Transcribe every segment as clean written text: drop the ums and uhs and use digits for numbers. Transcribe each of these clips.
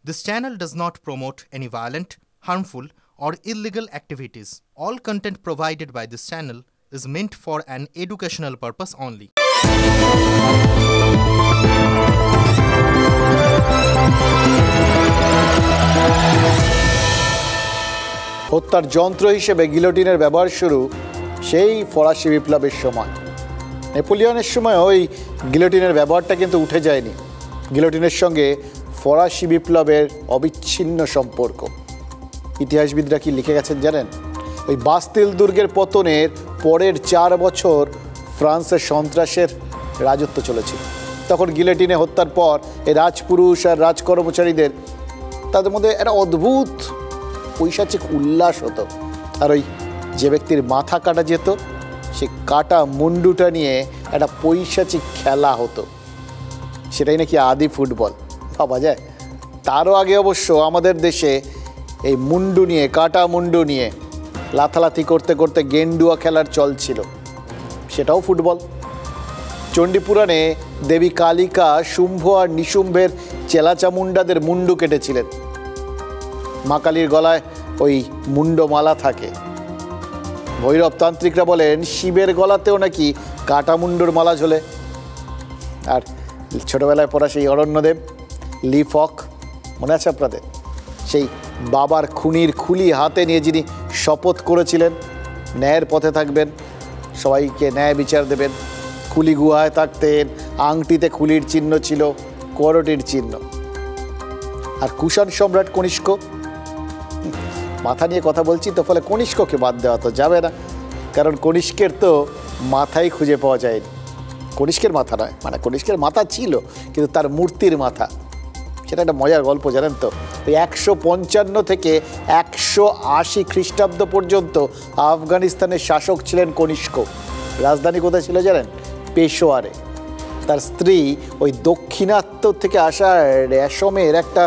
This channel does not promote any violent, harmful, or illegal activities. All content provided by this channel is meant for an educational purpose only. হত্যার যন্ত্র হিসেবে গিলোটিনের ব্যবহার শুরু সেই ফরাসি বিপ্লবের সময়। নেপোলিয়নের সময় ওই গিলোটিনের ব্যবহারটা কিন্তু উঠে যায়নি। গিলোটিনের সঙ্গে ফরাসি বিপ্লবের অবিচ্ছিন্ন সম্পর্ক। ইতিহাসবিদরা কি লিখে গেছেন জানেন? ওই বাস্তিল দুর্গের পতনের পরের 4 বছর ফ্রান্সের সন্ত্রাসের রাজত্ব চলেছিল। তখন গিলোটিনে হত্যার পর এই রাজপুরুষ আর রাজকর্মচারীদের তাদের মধ্যে একটা অদ্ভুত পৈশাচিক উল্লাস হতো। আর ওই যে ব্যক্তির মাথা কাটা যেত সে কাটা মুন্ডুটা নিয়ে একটা পৈশাচিক খেলা হতো। সেটাই নাকি আদি ফুটবল, ভাবা যায়। তারও আগে অবশ্য আমাদের দেশে এই মুন্ডু নিয়ে, কাটা মুন্ডু নিয়ে লাথালাথি করতে করতে গেন্ডুয়া খেলার চল ছিল, সেটাও ফুটবল। চণ্ডীপুরাণে দেবী কালিকা শুম্ভ আর নিশুম্ভের চেলাচামুন্ডাদের মুন্ডু কেটেছিলেন। মা কালীর গলায় ওই মুন্ডমালা থাকে। ভৈরব তান্ত্রিকরা বলেন শিবের গলাতেও নাকি কাটা মুন্ডুর মালা ঝোলে। আর ছোটবেলায় পড়া সেই অরণ্যদেব, লিফক মনে আছে আপনাদের? সেই বাবার খুনির খুলি হাতে নিয়ে যিনি শপথ করেছিলেন ন্যায়ের পথে থাকবেন, সবাইকে ন্যায় বিচার দেবেন। খুলি গুহায় থাকতেন, আংটিতে খুলির চিহ্ন ছিল, করটির চিহ্ন। আর কুষাণ সম্রাট কনিষ্ক, মাথা নিয়ে কথা বলছি তো, ফলে কনিষ্ককে বাদ দেওয়া তো যাবে না, কারণ কনিষ্কের তো মাথাই খুঁজে পাওয়া যায়নি। কনিষ্কের মাথা নয়, মানে কনিষ্কের মাথা ছিল কিন্তু তার মূর্তির মাথা। সেটা একটা মজার গল্প জানেন তো। ওই 155 থেকে 180 খ্রিস্টাব্দ পর্যন্ত আফগানিস্তানের শাসক ছিলেন কনিষ্ক। রাজধানী কোথায় ছিল জানেন? পেশোয়ারে। তার স্ত্রী ওই দক্ষিণাত্য থেকে আসা রেশমের একটা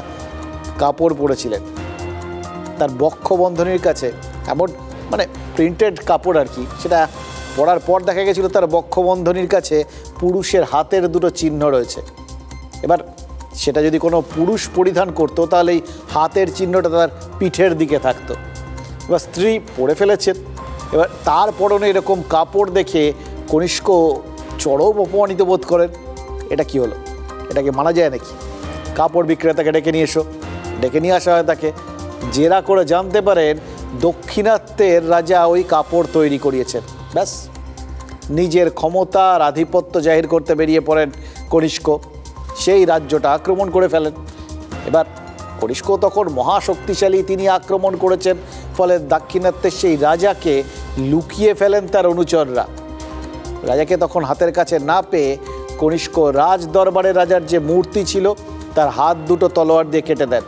কাপড় পরেছিলেন। তার বক্ষবন্ধনীর কাছে এমন, মানে প্রিন্টেড কাপড় আর কি, সেটা পরার পর দেখা গেছিল তার বক্ষবন্ধনীর কাছে পুরুষের হাতের দুটো চিহ্ন রয়েছে। এবার সেটা যদি কোনো পুরুষ পরিধান করতো তাহলে এই হাতের চিহ্নটা তার পিঠের দিকে থাকতো। এবার স্ত্রী পরে ফেলেছেন। এবার তার পরনে এরকম কাপড় দেখে কনিষ্ক চরম অপমানিত বোধ করেন। এটা কি হলো? এটাকে মানা যায় নাকি? কাপড় বিক্রেতাকে ডেকে নিয়ে এসো। ডেকে নিয়ে আসা হয় তাকে। জেরা করে জানতে পারেন দক্ষিণাত্যের রাজা ওই কাপড় তৈরি করিয়েছেন। ব্যাস, নিজের ক্ষমতা আর আধিপত্য জাহির করতে বেরিয়ে পড়েন কনিষ্ক। সেই রাজ্যটা আক্রমণ করে ফেলেন। এবার কনিষ্ক তখন মহাশক্তিশালী, তিনি আক্রমণ করেছেন, ফলে দাক্ষিণাত্যের সেই রাজাকে লুকিয়ে ফেলেন তার অনুচররা। রাজাকে তখন হাতের কাছে না পেয়ে কনিষ্ক রাজ দরবারের রাজার যে মূর্তি ছিল তার হাত দুটো তলোয়ার দিয়ে কেটে দেন।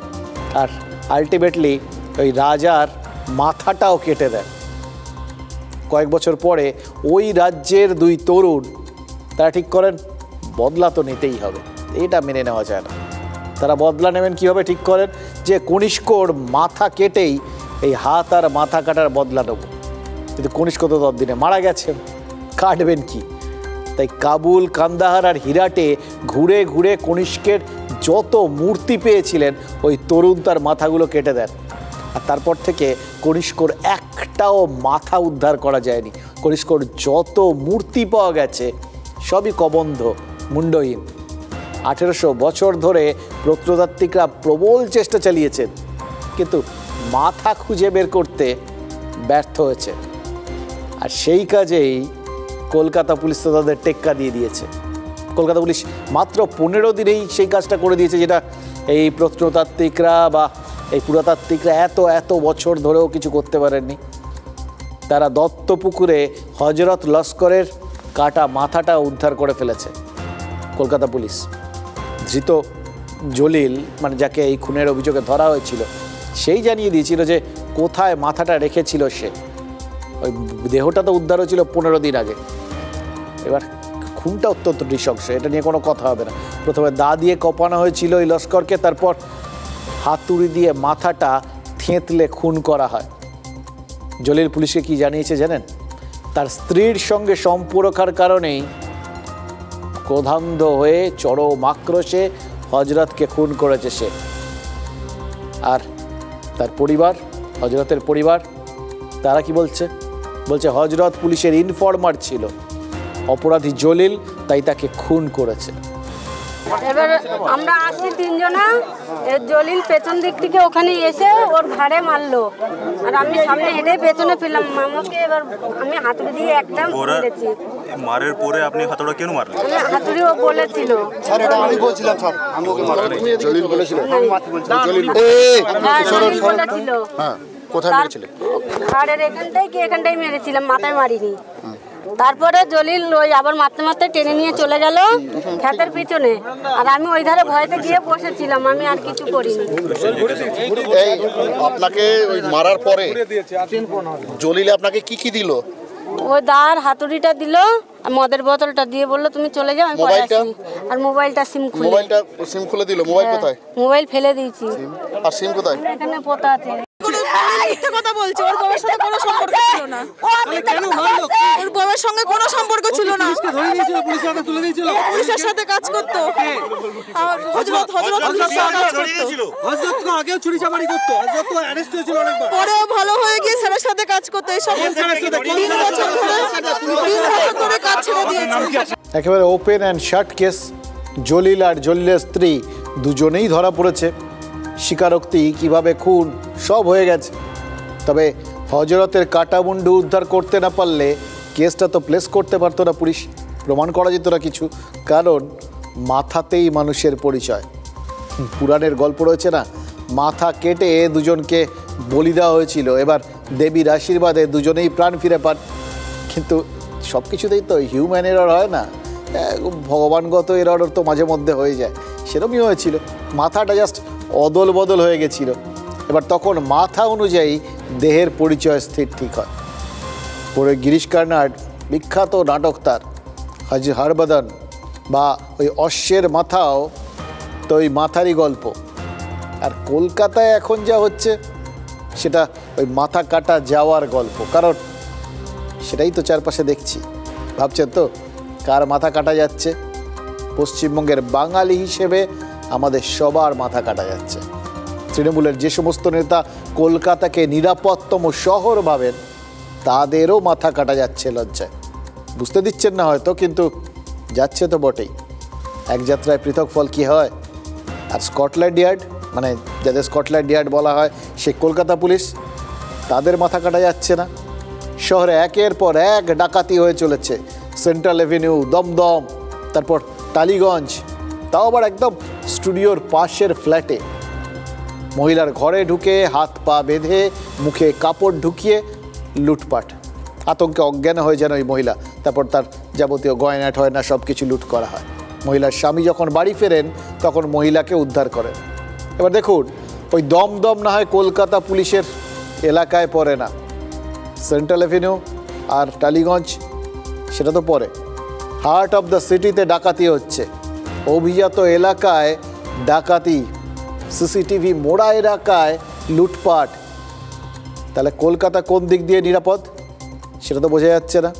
আর আলটিমেটলি ওই রাজার মাথাটাও কেটে দেন। কয়েক বছর পরে ওই রাজ্যের 2 তরুণ তারা ঠিক করেন বদলা তো নিতেই হবে, এটা মেনে নেওয়া যায় না। তারা বদলা নেবেন কীভাবে ঠিক করেন? যে কনিষ্কর মাথা কেটেই এই হাত আর মাথা কাটার বদলা নেব। কিন্তু কনিষ্ক তো ততদিনে মারা গেছেন, কাটবেন কি? তাই কাবুল, কান্দাহার আর হিরাটে ঘুরে ঘুরে কনিষ্কের যত মূর্তি পেয়েছিলেন ওই তরুণ তার মাথাগুলো কেটে দেন। আর তারপর থেকে কনিষ্কর একটাও মাথা উদ্ধার করা যায়নি। কনিষ্কর যত মূর্তি পাওয়া গেছে সবই কবন্ধ, মুন্ডহীন। 1800 বছর ধরে প্রত্নতাত্ত্বিকরা প্রবল চেষ্টা চালিয়েছেন, কিন্তু মাথা খুঁজে বের করতে ব্যর্থ হয়েছে। আর সেই কাজেই কলকাতা পুলিশ তো তাদের টেক্কা দিয়ে দিয়েছে। কলকাতা পুলিশ মাত্র 15 দিনেই সেই কাজটা করে দিয়েছে, যেটা এই প্রত্নতাত্ত্বিকরা বা এই পুরাতাত্ত্বিকরা এত বছর ধরেও কিছু করতে পারেননি। তারা দত্তপুকুরে হজরত লস্করের কাটা মাথাটা উদ্ধার করে ফেলেছে কলকাতা পুলিশ। ধৃত জলিল, মানে যাকে এই খুনের অভিযোগে ধরা হয়েছিল, সেই জানিয়ে দিয়েছিল যে কোথায় মাথাটা রেখেছিল সে। ওই দেহটা তো উদ্ধার হয়েছিল 15 দিন আগে। এবার খুনটা অত্যন্ত নৃশংস, এটা নিয়ে কোনো কথা হবে না। প্রথমে দা দিয়ে কপানো হয়েছিল ওই লস্করকে, তারপর হাতুড়ি দিয়ে মাথাটা থেঁতলে খুন করা হয়। জলিল পুলিশকে কি জানিয়েছে জানেন? তার স্ত্রীর সঙ্গে সম্পর্কের কারণেই ক্রোধান্ধ হয়ে চরম আক্রোশে হজরতকে খুন করেছে সে। আর তার পরিবার, হজরতের পরিবার, তারা কি বলছে? বলছে হজরত পুলিশের ইনফর্মার ছিল, অপরাধী জলিল তাই তাকে খুন করেছে। এবার আমরা আসছি তিনজনা, জলিল পেছন দিক থেকে ওখানে এসে ওর ঘাড়ে মারলো, আর আমি সামনে হেঁটে পেছনে ফেললাম মামাকে। এবার আমি হাতুড়ি দিয়ে একটা মেরেছি। মারের পরে আপনি হাতুড়া কেন মারলেন? হাতুড়ি ও বলেছিল, স্যার এটা আমি বলছিলাম স্যার, আমি ওকে মারলাম। জলিল বলেছিল, জলিল বলেছিল। হ্যাঁ, কোথায় মেরেছিলে? ঘাড়ের এখানটাই কি এখানটাই মেরেছিলাম, মাথায় মারিনি। তারপরে জলিল ওই আবার মারতে মারতে টেনে নিয়ে চলে গেল ক্ষেতের পিছনে, আর আমি ওই ধারে ভয়তে গিয়ে বসেছিলাম, আমি আর কিছু করিনি। এই আপনাকে ওই মারার পরে জলিল আপনাকে কি কি দিল? ওই দাঁড় হাতুড়িটা দিল, আর মদের বোতলটা দিয়ে বললো তুমি চলে যাও, আমি পরে আসি। আর মোবাইলটা সিম খুলে দিল। মোবাইল কোথায়? মোবাইল ফেলে দিয়েছি। আর সিম কোথায়? এখানে পোতা আছে। মিথ্যে কথা বলছে, ওর বাবার সাথে কোনো সম্পর্ক ছিল না। ওর বাবার সঙ্গে কোনো সম্পর্ক ছিল না। পুলিশের সাথে কাজ করতো, আর হযরত আগেও চুরি চামারি করতো, হযরত অ্যারেস্ট হয়েছিল অনেকবার। পরেও ভালো হয়ে গিয়ে স্যারের সাথে কাজ করতো। এই সব 3 বছর ধরে কাজ ছেড়ে দিয়েছে। একেবারে open and shut case. Jalil আর জলিলের স্ত্রী দুজনেই ধরা পড়েছে। স্বীকারোক্তি, কিভাবে খুন, সব হয়ে গেছে। তবে হজরতের কাটামুন্ডু উদ্ধার করতে না পারলে কেসটা তো প্লেস করতে পারতো না পুলিশ, প্রমাণ করা যেত না কিছু, কারণ মাথাতেই মানুষের পরিচয়। পুরাণের গল্প রয়েছে না, মাথা কেটে দুজনকে বলি দেওয়া হয়েছিল, এবার দেবীর আশীর্বাদে দুজনেই প্রাণ ফিরে পান। কিন্তু সব কিছুতেই তো হিউম্যান এরর হয় না, ভগবানগত এরর তো মাঝে মধ্যে হয়ে যায়। সেরকমই হয়েছিল, মাথাটা জাস্ট অদল বদল হয়ে গেছিল। এবার তখন মাথা অনুযায়ী দেহের পরিচয় স্থির ঠিক হয়। পরে গিরিশ কার্নাড, বিখ্যাত নাটক তার হাজি হরবদন বা ওই অশ্বের মাথাও তো ওই মাথারই গল্প। আর কলকাতায় এখন যা হচ্ছে সেটা ওই মাথা কাটা যাওয়ার গল্প, কারণ সেটাই তো চারপাশে দেখছি। ভাবছেন তো কার মাথা কাটা যাচ্ছে? পশ্চিমবঙ্গের বাঙালি হিসেবে আমাদের সবার মাথা কাটা যাচ্ছে। তৃণমূলের যে সমস্ত নেতা কলকাতাকে নিরাপদতম শহর ভাবেন, তাদেরও মাথা কাটা যাচ্ছে লজ্জায়। বুঝতে দিচ্ছেন না হয়তো, কিন্তু যাচ্ছে তো বটেই। এক যাত্রায় পৃথক ফল কি হয়? আর স্কটল্যান্ড ইয়ার্ড, মানে যাদের স্কটল্যান্ড ইয়ার্ড বলা হয়, সেই কলকাতা পুলিশ, তাদের মাথা কাটা যাচ্ছে না। শহরে একের পর এক ডাকাতি হয়ে চলেছে। সেন্ট্রাল এভিনিউ, দমদম, তারপর টালিগঞ্জ, তাও আবার একদম স্টুডিওর পাশের ফ্ল্যাটে। মহিলার ঘরে ঢুকে হাত পা বেঁধে মুখে কাপড় ঢুকিয়ে লুটপাট। আতঙ্কে অজ্ঞান হয়ে যেন ওই মহিলা। তারপর তার যাবতীয় গয়না টয়না সব কিছু লুট করা হয়। মহিলার স্বামী যখন বাড়ি ফেরেন তখন মহিলাকে উদ্ধার করেন। এবার দেখুন, ওই দমদম না হয় কলকাতা পুলিশের এলাকায় পড়ে না, সেন্ট্রাল এভিনিউ আর টালিগঞ্জ সেটা তো পড়ে। হার্ট অফ দ্য সিটিতে ডাকাতি হচ্ছে, অভিজাত এলাকায় ডাকাতি, সিসিটিভি মোড়া এলাকায় লুটপাট। তাহলে কলকাতা কোন দিক দিয়ে নিরাপদ সেটা তো বোঝা যাচ্ছে না।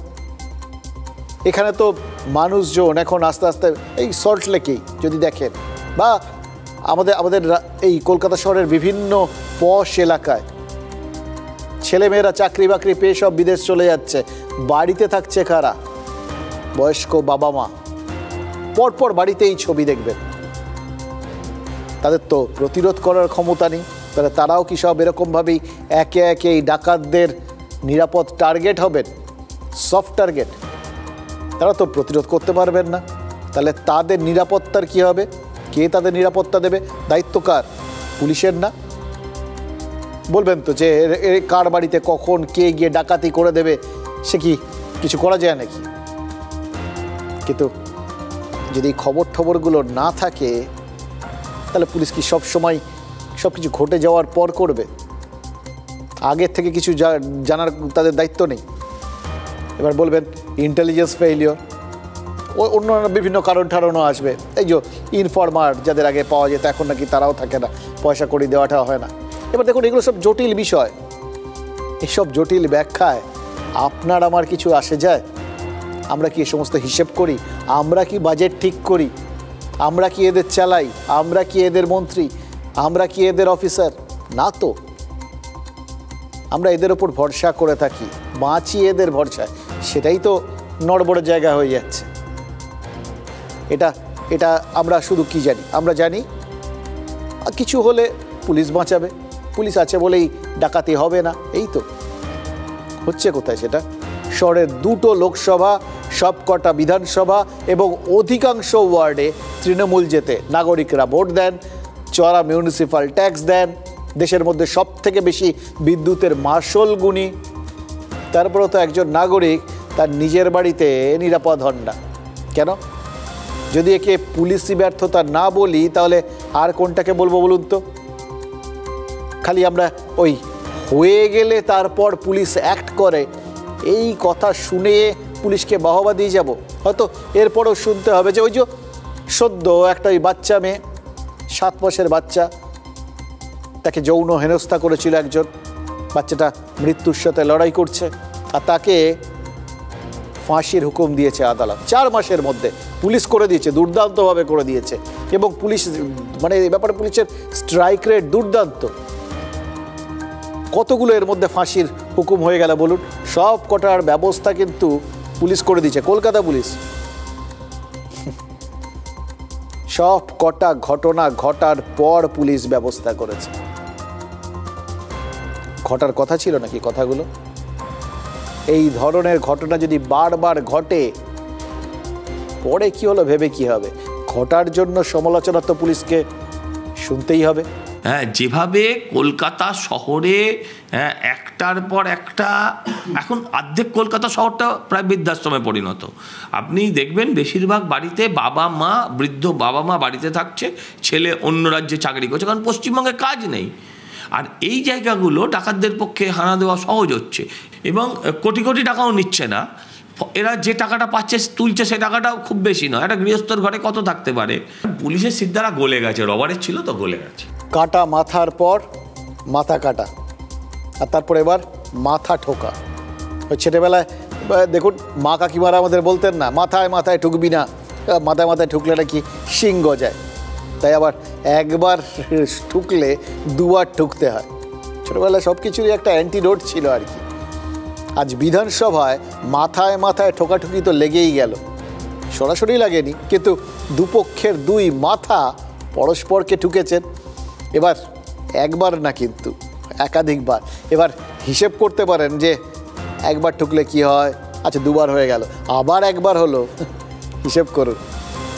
এখানে তো মানুষজন এখন আস্তে আস্তে এই সল্টলেকেই যদি দেখেন, বা আমাদের এই কলকাতা শহরের বিভিন্ন পশ এলাকায় ছেলেমেয়েরা চাকরি বাকরি পেয়ে সব বিদেশ চলে যাচ্ছে, বাড়িতে থাকছে কারা? বয়স্ক বাবা মা। পরপর বাড়িতে এই ছবি দেখবেন। তাদের তো প্রতিরোধ করার ক্ষমতা নেই, তাহলে তারাও কি সব এরকমভাবেই একে একে এই ডাকাতদের নিরাপদ টার্গেট হবেন, সফট টার্গেট? তারা তো প্রতিরোধ করতে পারবেন না। তাহলে তাদের নিরাপত্তার কি হবে? কে তাদের নিরাপত্তা দেবে? দায়িত্ব কার? পুলিশের না? বলবেন তো যে কার বাড়িতে কখন কে গিয়ে ডাকাতি করে দেবে, সে কি কিছু করা যায় নাকি? কিন্তু যদি খবরগুলো না থাকে, তাহলে পুলিশ কি সব সময় সব কিছু ঘটে যাওয়ার পর করবে? আগের থেকে কিছু জানার তাদের দায়িত্ব নেই। এবার বলবেন ইন্টেলিজেন্স ফেইলিওর, অন্য বিভিন্ন কারণও আসবে। এই যে ইনফর্মার যাদের আগে পাওয়া যেত, এখন নাকি তারাও থাকে না, পয়সা কড়ি দেওয়াটা হয় না। এবার দেখুন, এগুলো সব জটিল বিষয়। এসব জটিল ব্যাখ্যায় আপনার আমার কিছু আসে যায়? আমরা কি এ সমস্ত হিসেব করি? আমরা কি বাজেট ঠিক করি? আমরা কি এদের চালাই? আমরা কি এদের মন্ত্রী? আমরা কি এদের অফিসার? না তো, আমরা এদের ওপর ভরসা করে থাকি, বাঁচি এদের ভরসায়, সেটাই তো নড়বড় জায়গা হয়ে যাচ্ছে। এটা এটা আমরা শুধু কি জানি, আমরা জানি কিছু হলে পুলিশ বাঁচাবে, পুলিশ আছে বলেই ডাকাতি হবে না, এই তো হচ্ছে কোথায় সেটা? শহরের 2টো লোকসভা, সবকটা বিধানসভা এবং অধিকাংশ ওয়ার্ডে তৃণমূল যেতে নাগরিকরা ভোট দেন, চড়া মিউনিসিপ্যাল ট্যাক্স দেন, দেশের মধ্যে সব থেকে বেশি বিদ্যুতের মাসল গুনি, তারপরেও তো একজন নাগরিক তার নিজের বাড়িতে নিরাপদ হন না। কেন? যদি একে পুলিশি ব্যর্থতা না বলি তাহলে আর কোনটাকে বলবো বলুন তো? খালি আমরা ওই হয়ে গেলে তারপর পুলিশ অ্যাক্ট করে এই কথা শুনে পুলিশকে বাহবা দিয়ে যাব? হয়তো এরপরও শুনতে হবে যে ওই যে সদ্য একটা ওই বাচ্চা মেয়ে, 7 মাসের বাচ্চা, তাকে যৌন হেনস্থা করেছিল একজন, বাচ্চাটা মৃত্যুর সাথে লড়াই করছে, আর তাকে ফাঁসির হুকুম দিয়েছে আদালত 4 মাসের মধ্যে। পুলিশ করে দিয়েছে, দুর্দান্তভাবে করে দিয়েছে, এবং পুলিশ মানে এই ব্যাপারে পুলিশের স্ট্রাইক রেট দুর্দান্ত। কতগুলো এর মধ্যে ফাঁসির হুকুম হয়ে গেল বলুন? সব কটার ব্যবস্থা কিন্তু পুলিশ করে দিয়েছে, কলকাতা পুলিশ। সব কটা ঘটনা ঘটার পর পুলিশ ব্যবস্থা করেছে। ঘটার কথা ছিল নাকি কথাগুলো? এই ধরনের ঘটনা যদি বারবার ঘটে, পরে কি হলো ভেবে কি হবে? ঘটার জন্য সমালোচনা তো পুলিশকে শুনতেই হবে। হ্যাঁ, যেভাবে কলকাতা শহরে একটার পর একটা, এখন অর্ধেক কলকাতা শহরটা প্রায় বৃদ্ধাশ্রমে পরিণত। আপনি দেখবেন বেশিরভাগ বাড়িতে বাবা মা, বৃদ্ধ বাবা মা বাড়িতে থাকছে, ছেলে অন্য রাজ্যে চাকরি করছে, কারণ পশ্চিমবঙ্গে কাজ নেই। আর এই জায়গাগুলো ডাকাতদের পক্ষে হানা দেওয়া সহজ হচ্ছে, এবং কোটি কোটি টাকাও নিচ্ছে না। এরা যে টাকাটা পাচ্ছে তুলছে, সে টাকাটাও খুব বেশি নয়। একটা গৃহস্থর ঘরে কত থাকতে পারে? পুলিশের সিদ্ধারা গলে গেছে, রবারের ছিল তো গলে গেছে। কাটা মাথার পর মাথা কাটা, আর তারপর এবার মাথা ঠোকা। ওই ছেলেবেলায় দেখুন মা কাকিমারা আমাদের বলতেন না, মাথায় মাথায় ঠুকবি না, মাথায় মাথায় ঠুকলে নাকি শিং গজায়। তাই আবার একবার ঠুকলে 2বার ঠুকতে হয়। ছোটোবেলায় সব কিছুরই একটা অ্যান্টিডোট ছিল আর কি। আজ বিধানসভায় মাথায় মাথায় ঠোকাঠুকি তো লেগেই গেল, সরাসরি লাগেনি, কিন্তু দুপক্ষের 2 মাথা পরস্পরকে ঠুকেছেন। এবার একবার না, কিন্তু একাধিকবার। এবার হিসেব করতে পারেন যে একবার ঠুকলে কি হয়, আচ্ছা 2বার হয়ে গেল, আবার একবার হলো, হিসেব করুন।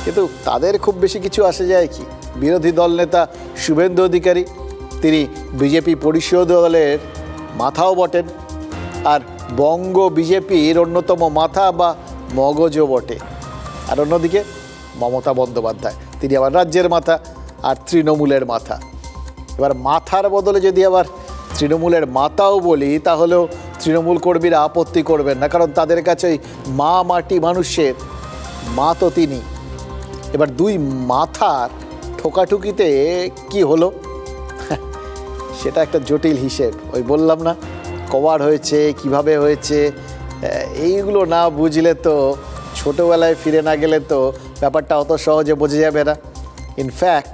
কিন্তু তাদের খুব বেশি কিছু আসে যায় কি? বিরোধী দল নেতা শুভেন্দু অধিকারী, তিনি বিজেপি পরিষদীয় দলের মাথাও বটেন, আর বঙ্গ বিজেপির অন্যতম মাথা বা মগজও বটে। আর অন্যদিকে মমতা বন্দ্যোপাধ্যায়, তিনি আবার রাজ্যের মাথা আর তৃণমূলের মাথা। এবার মাথার বদলে যদি আবার তৃণমূলের মাথাও বলি, তাহলেও তৃণমূল কর্মীরা আপত্তি করবেন না, কারণ তাদের কাছে ওই মা মাটি মানুষের মা তো তিনি। এবার 2 মাথার ঠোকাঠুকিতে কি হলো সেটা একটা জটিল হিসেব। ওই বললাম না, কবার হয়েছে, কিভাবে হয়েছে, এইগুলো না বুঝলে তো, ছোটোবেলায় ফিরে না গেলে তো ব্যাপারটা অত সহজে বোঝা যাবে না। ইনফ্যাক্ট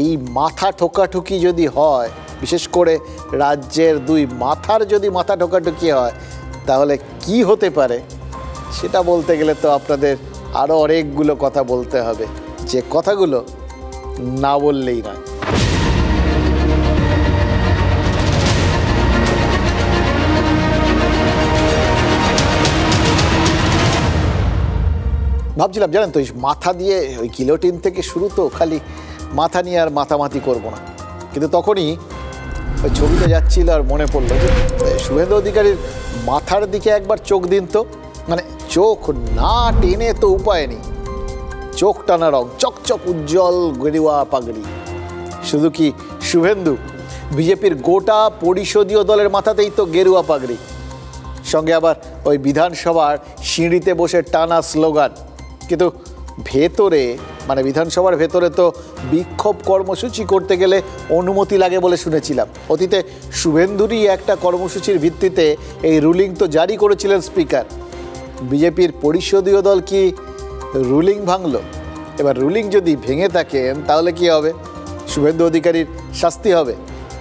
এই মাথা ঠোকাঠুকি যদি হয়, বিশেষ করে রাজ্যের 2 মাথার যদি মাথা ঠোকাঠুকি হয়, তাহলে কি হতে পারে সেটা বলতে গেলে তো আপনাদের আরও অনেকগুলো কথা বলতে হবে, যে কথাগুলো না বললেই নয়। ভাবছিলাম জানেন তো, মাথা দিয়ে ওই গিলোটিন থেকে শুরু, তো খালি মাথা নিয়ে আর মাথামাতি করবো না। কিন্তু তখনই ওই ছবিতে যাচ্ছিল আর মনে পড়লো যে শুভেন্দু অধিকারীর মাথার দিকে একবার চোখ দিন তো। মানে চোখ না টেনে তো উপায় নেই, চোখ টানা রং, চকচক উজ্জ্বল গেরুয়া পাগড়ি। শুধু কি শুভেন্দু, বিজেপির গোটা পরিষদীয় দলের মাথাতেই তো গেরুয়া পাগড়ি, সঙ্গে আবার ওই বিধানসভার সিঁড়িতে বসে টানা স্লোগান। কিন্তু ভেতরে, মানে বিধানসভার ভেতরে তো বিক্ষোভ কর্মসূচি করতে গেলে অনুমতি লাগে বলে শুনেছিলাম। অতীতে শুভেন্দুরই একটা কর্মসূচির ভিত্তিতে এই রুলিং তো জারি করেছিলেন স্পিকার। বিজেপির পরিষদীয় দল কি রুলিং ভাঙলো? এবার রুলিং যদি ভেঙে থাকেন তাহলে কি হবে? শুভেন্দু অধিকারীর শাস্তি হবে।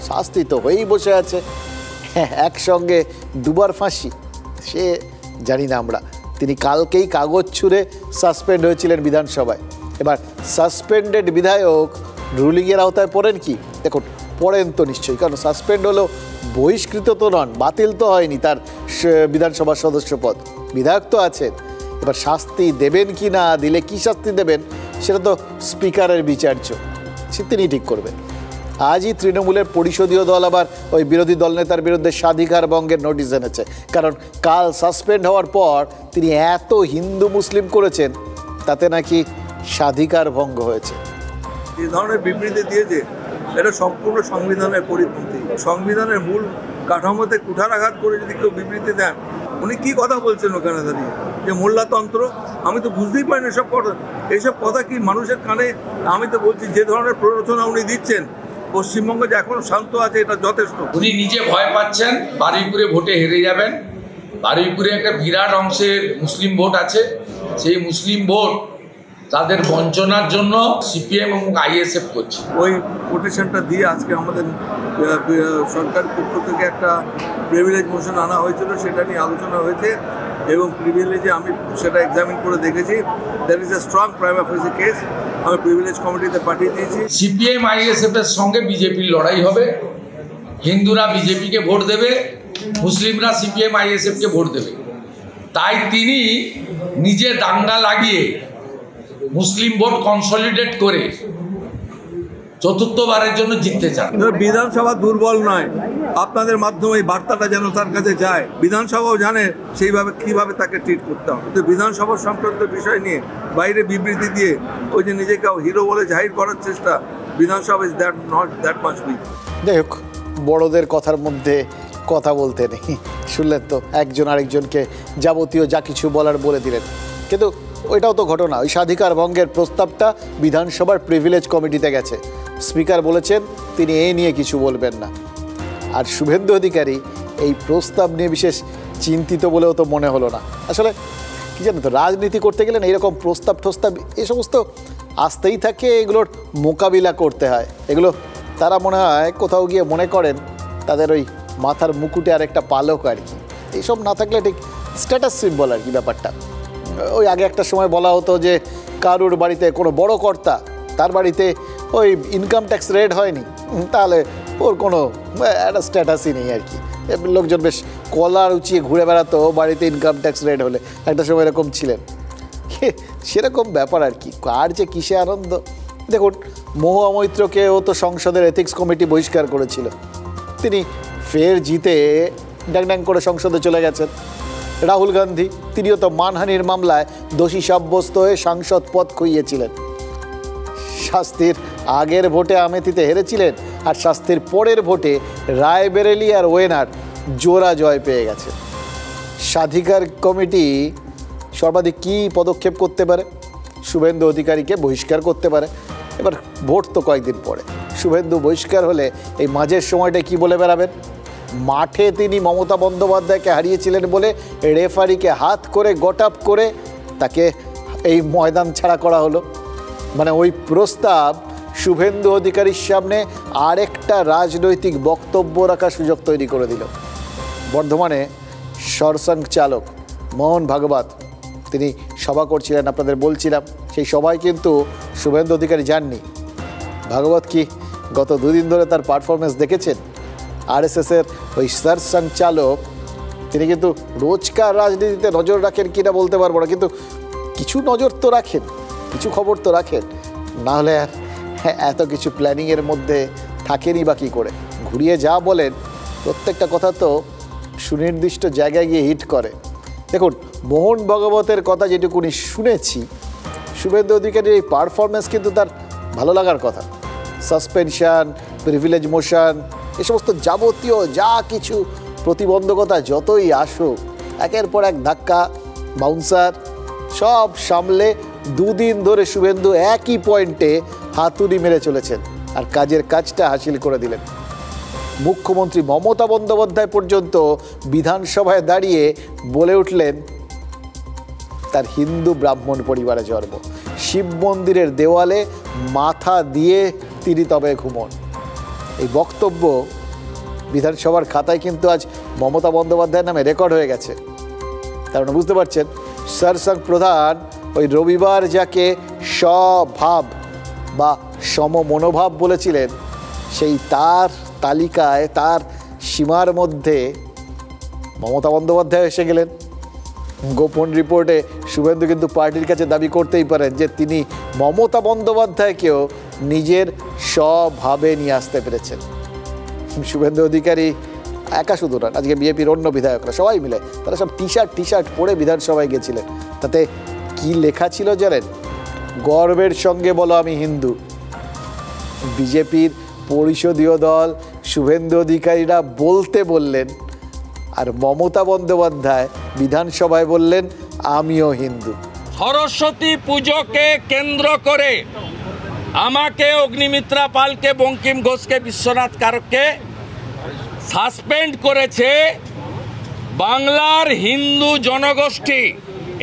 শাস্তি তো হয়েই বসে আছে, একসঙ্গে দুবার ফাঁসি, সে জানি না আমরা। তিনি কালকেই কাগজ ছুঁড়ে সাসপেন্ড হয়েছিলেন বিধানসভায়। এবার সাসপেন্ডেড বিধায়ক রুলিংয়ের আওতায় পড়েন কি? দেখুন, পড়েন তো নিশ্চয়ই, কারণ সাসপেন্ড হলেও বহিষ্কৃত তো নন, বাতিল তো হয়নি তার বিধানসভার সদস্য পদ, বিধায়ক তো আছেন। এবার শাস্তি দেবেন কি না, দিলে কি শাস্তি দেবেন সেটা তো স্পিকারের বিচার্য, সে তিনি ঠিক করবেন। আজই তৃণমূলের পরিষদীয় দল আবার ওই বিরোধী দলনেতার বিরুদ্ধে স্বাধিকার ভঙ্গের নোটিশ এনেছে, কারণ কাল সাসপেন্ড হওয়ার পর তিনি এত হিন্দু মুসলিম করেছেন, তাতে নাকি স্বাধিকার ভঙ্গ হয়েছে। এই ধরনের বিবৃতি দিয়েছে, এটা সম্পূর্ণ সংবিধানের পরিপন্থী। সংবিধানের মূল কাঠামোতে কুঠারাঘাত করে যদি কেউ বিবৃতি দেন, উনি কি কথা বলছেন ওখানে দাঁড়িয়ে? যে মোল্লাতন্ত্র, আমি তো বুঝতেই পারি না এইসব কথা কি মানুষের কানে। আমি তো বলছি যে ধরনের প্ররোচনা উনি দিচ্ছেন, পশ্চিমবঙ্গ যে এখন শান্ত আছে এটা যথেষ্ট। উনি নিজে ভয় পাচ্ছেন বারুইপুরে ভোটে হেরে যাবেন। বারুইপুরে একটা বিরাট অংশের মুসলিম ভোট আছে, সেই মুসলিম ভোট তাদের বঞ্চনার জন্য সিপিএম এবং আইএসএফ করছে। ওই কোটেশনটা দিয়ে আজকে আমাদের সরকারের পক্ষ থেকে একটা প্রিভিলেজ মোশন আনা হয়েছিল, সেটা নিয়ে আলোচনা হয়েছে এবং প্রিভিলেজে আমি সেটা এক্সামিন করে দেখেছি, that is a strong prima ফেসি case. আমি প্রিভিলেজ কমিটিতে পাঠিয়ে দিয়েছি। সিপিএম আইএসএফ এর সঙ্গে বিজেপির লড়াই হবে, হিন্দুরা বিজেপিকে ভোট দেবে, মুসলিমরা সিপিএম আইএসএফকে ভোট দেবে। তাই তিনি নিজে দাঙ্গা লাগিয়ে মুসলিম ভোট কনসলিডেট করে চতুর্থবারের জন্য জিততে চান। বিধানসভা দুর্বল নয়, আপনাদের মাধ্যমে এই বার্তাটা যেন তার কাছে যায়। বিধানসভাও জানে সেইভাবে কিভাবে তাকে ট্রিট করতে হবে। তো বিধানসভা সংক্রান্ত বিষয় নিয়ে বাইরে বিবৃতি দিয়ে ওই যে নিজেকে হিরো বলে জাহির করার চেষ্টা, বিধানসভা is not that much weak. যাই হোক, বড়দের কথার মধ্যে কথা বলতে নেই, শুনলেন তো, একজন আরেকজনকে যাবতীয় যা কিছু বলার বলে দিলেন। কিন্তু ওইটাও তো ঘটনা, ওই স্বাধিকার ভঙ্গের প্রস্তাবটা বিধানসভার প্রিভিলেজ কমিটিতে গেছে, স্পিকার বলেছেন তিনি এই নিয়ে কিছু বলবেন না। আর শুভেন্দু অধিকারী এই প্রস্তাব নিয়ে বিশেষ চিন্তিত বলেও তো মনে হলো না। আসলে কী জানো তো, রাজনীতি করতে গেলে না এরকম প্রস্তাব এই সমস্ত আসতেই থাকে, এগুলোর মোকাবিলা করতে হয়। এগুলো তারা মনে হয় কোথাও গিয়ে মনে করেন তাদের ওই মাথার মুকুটে আর একটা পালক আর কি, এইসব না থাকলে ঠিক স্ট্যাটাস সিম্বল আর কি ব্যাপারটা। ওই আগে একটা সময় বলা হতো যে কারুর বাড়িতে কোনো বড় কর্তা, তার বাড়িতে ওই ইনকাম ট্যাক্স রেড হয়নি, তাহলে ওর কোনো একটা স্ট্যাটাসই নেই আর কি। লোকজন বেশ কলার উঁচিয়ে ঘুরে বেড়াতো বাড়িতে ইনকাম ট্যাক্স রেড হলে, একটা সময় এরকম ছিলেন, সেরকম ব্যাপার আর কি। আর যে কিসে আনন্দ, দেখুন মহুয়া মৈত্রকেও তো সংসদের এথিক্স কমিটি বহিষ্কার করেছিল, তিনি ফের জিতে ড্যাং করে সংসদে চলে গেছেন। রাহুল গান্ধী, তিনিও তো মানহানির মামলায় দোষী সাব্যস্ত হয়ে সাংসদ পদ খুইয়েছিলেন। শাস্তির আগের ভোটে আমেথিতে হেরেছিলেন, আর শাস্তির পরের ভোটে রায়বেরেলি আর ওয়েনার জোড়া জয় পেয়ে গেছে। স্বাধিকার কমিটি সর্বাধিক কী পদক্ষেপ করতে পারে? শুভেন্দু অধিকারীকে বহিষ্কার করতে পারে। এবার ভোট তো কয়েকদিন পরে, শুভেন্দু বহিষ্কার হলে এই মাঝের সময়টা কি বলে বেড়াবেন? মাঠে তিনি মমতা বন্দ্যোপাধ্যায়কে হারিয়েছিলেন বলে রেফারিকে হাত করে গট করে তাকে এই ময়দান ছাড়া করা হলো। মানে ওই প্রস্তাব শুভেন্দু অধিকারীর সামনে আরেকটা রাজনৈতিক বক্তব্য রাখার সুযোগ তৈরি করে দিল। বর্ধমানে সরসংঘ চালক মোহন ভাগবত তিনি সভা করছিলেন, আপনাদের বলছিলাম, সেই সভায় কিন্তু শুভেন্দু অধিকারী যাননি। ভাগবত কি গত দুদিন ধরে তার পারফরমেন্স দেখেছেন? আরএসএসের ওই সরসংঘ চালক তিনি কিন্তু রোজকার রাজনীতিতে নজর রাখেন কিনা বলতে পারবো না, কিন্তু কিছু নজর তো রাখেন, কিছু খবর তো রাখেন, নাহলে এত কিছু প্ল্যানিংয়ের মধ্যে থাকেনি বা কী করে। ঘুরিয়ে যা বলেন প্রত্যেকটা কথা তো সুনির্দিষ্ট জায়গায় গিয়ে হিট করে। দেখুন, মোহন ভাগবতের কথা যেটুকুনি শুনেছি, শুভেন্দু অধিকারীর এই পারফরমেন্স কিন্তু তার ভালো লাগার কথা। সাসপেনশন, প্রিভিলেজ মোশন, এ সমস্ত যাবতীয় যা কিছু প্রতিবন্ধকতা যতই আসুক, একের পর এক ধাক্কা, বাউন্সার সব সামলে দুদিন ধরে শুভেন্দু একই পয়েন্টে হাতুড়ি মেরে চলেছেন আর কাজের কাজটা হাসিল করে দিলেন। মুখ্যমন্ত্রী মমতা বন্দ্যোপাধ্যায় পর্যন্ত বিধানসভায় দাঁড়িয়ে বলে উঠলেন তার হিন্দু ব্রাহ্মণ পরিবারে জন্ম, শিব মন্দিরের দেওয়ালে মাথা দিয়ে তিনি তবে ঘুমন। এই বক্তব্য বিধানসভার খাতায় কিন্তু আজ মমতা বন্দ্যোপাধ্যায়ের নামে রেকর্ড হয়ে গেছে। তার মানে বুঝতে পারছেন সরসং প্রধান ওই রবিবার যাকে স্বভাব বা সমমনোভাব বলেছিলেন, সেই তার তালিকায় তার সীমার মধ্যে মমতা বন্দ্যোপাধ্যায় এসে গেলেন। গোপন রিপোর্টে শুভেন্দু কিন্তু পার্টির কাছে দাবি করতেই পারেন যে তিনি মমতা বন্দ্যোপাধ্যায়কেও নিজের স্বভাবে নিয়ে আসতে পেরেছেন। শুভেন্দু অধিকারী একা শুধু নন, আজকে বিজেপির অন্য বিধায়করা সবাই মিলে তারা সব টি শার্ট পরে বিধানসভায় গেছিলেন। তাতে কি লেখা ছিল জানেন? গর্বের সঙ্গে বলো আমি হিন্দু। বিজেপির পরিষদীয় দল শুভেন্দু অধিকারীরা বলতে বললেন, আর মমতা বন্দ্যোপাধ্যায় বিধানসভায় বললেন আমিও হিন্দু। সরস্বতী পুজোকে কেন্দ্র করে আমাকে, অগ্নিমিত্রা পালকে, বঙ্কিম ঘোষকে, বিশ্বনাথ কারককে সাসপেন্ড করেছে বাংলার হিন্দু জনগোষ্ঠী।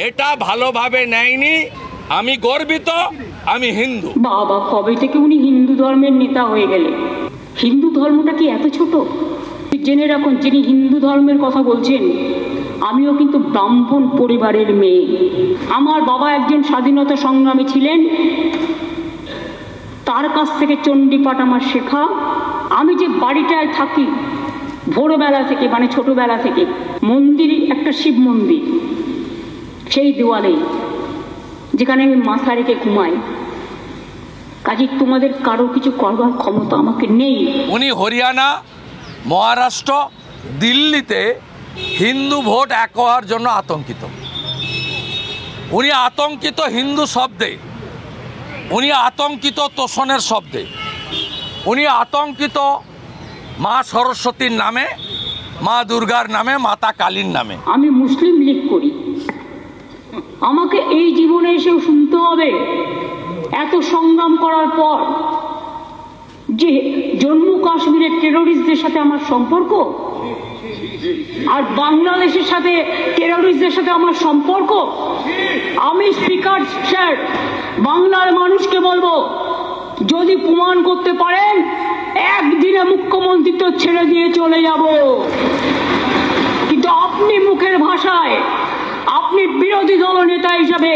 এটা ভালোভাবে নেয়নি। আমি গর্বিত, আমি হিন্দু। বাবা, কবে থেকে উনি হিন্দু ধর্মের নেতা হয়ে গেলে? হিন্দু ধর্মটা কি এত ছোট? জেনে রাখুন, যিনি হিন্দু ধর্মের কথা বলছেন, আমিও কিন্তু ব্রাহ্মণ পরিবারের মেয়ে। আমার বাবা একজন স্বাধীনতা সংগ্রামী ছিলেন, তার কাছ থেকে চণ্ডীপাঠ আমার শেখা। আমি যে বাড়িটায় থাকি ভোরবেলা থেকে, মানে ছোটবেলা থেকে, মন্দির একটা শিব মন্দির, সেই দেওয়ালে যেখানে আমি মাথা রেখে ঘুমাই। কাজে তোমাদের কারো কিছু করবার ক্ষমতা আমাকে নেই। উনি হরিয়ানা, মহারাষ্ট্র, দিল্লিতে হিন্দু ভোট এক হওয়ার জন্য আতঙ্কিত। উনি আতঙ্কিত হিন্দু শব্দে, উনি আতঙ্কিত তোষণের শব্দে, উনি আতঙ্কিত মা সরস্বতীর নামে, মা দুর্গার নামে, মাতা কালীর নামে। আমি মুসলিম লীগ করি, আমাকে এই জীবনে এসেও শুনতে হবে এত সংগ্রাম করার পর যে জম্মু কাশ্মীরের টেরোরিস্টদের সাথে আমার সম্পর্ক, আর বাংলাদেশের সাথে টেরোরিস্টদের সাথে আমার সম্পর্ক। আমি স্পিকার স্যার বাংলার মানুষকে বলবো, যদি প্রমাণ করতে পারেন একদিনে মুখ্যমন্ত্রী তো ছেড়ে দিয়ে চলে যাব, কিন্তু আপনি মুখের ভাষায় আপনি বিরোধী দল নেতা হিসাবে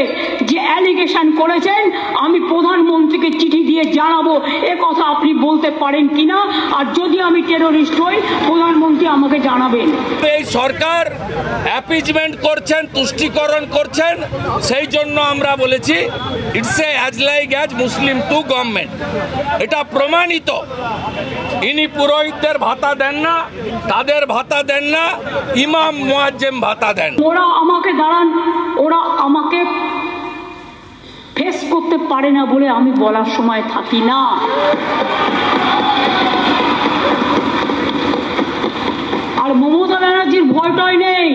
যে অ্যালিগেশন করেছেন, আমি প্রধানমন্ত্রীকে চিঠি দিয়ে জানাবো এ কথা আপনি বলতে পারেন কিনা, আর যদি আমি টেরোরিস্ট হই প্রধানমন্ত্রী আমাকে জানাবেন। এই সরকার অ্যাপিজমেন্ট করছেন, তুষ্টিকরণ করছেন, সেই জন্য আমরা বলেছি it's a as like as Muslim two government. এটা প্রমাণিত। ইনি পুরোহিতদের ভাতা দেন না, তাদের ভাতা দেন না, ইমাম মুয়াজ্জেম ভাতা দেন। ওরা আমাকে দাঁড়ান, ওরা আমাকে ফেস করতে পারে না বলে আমি বলার সময় থাকি না। আর মমতা ব্যানার্জির ভয়টাই নেই,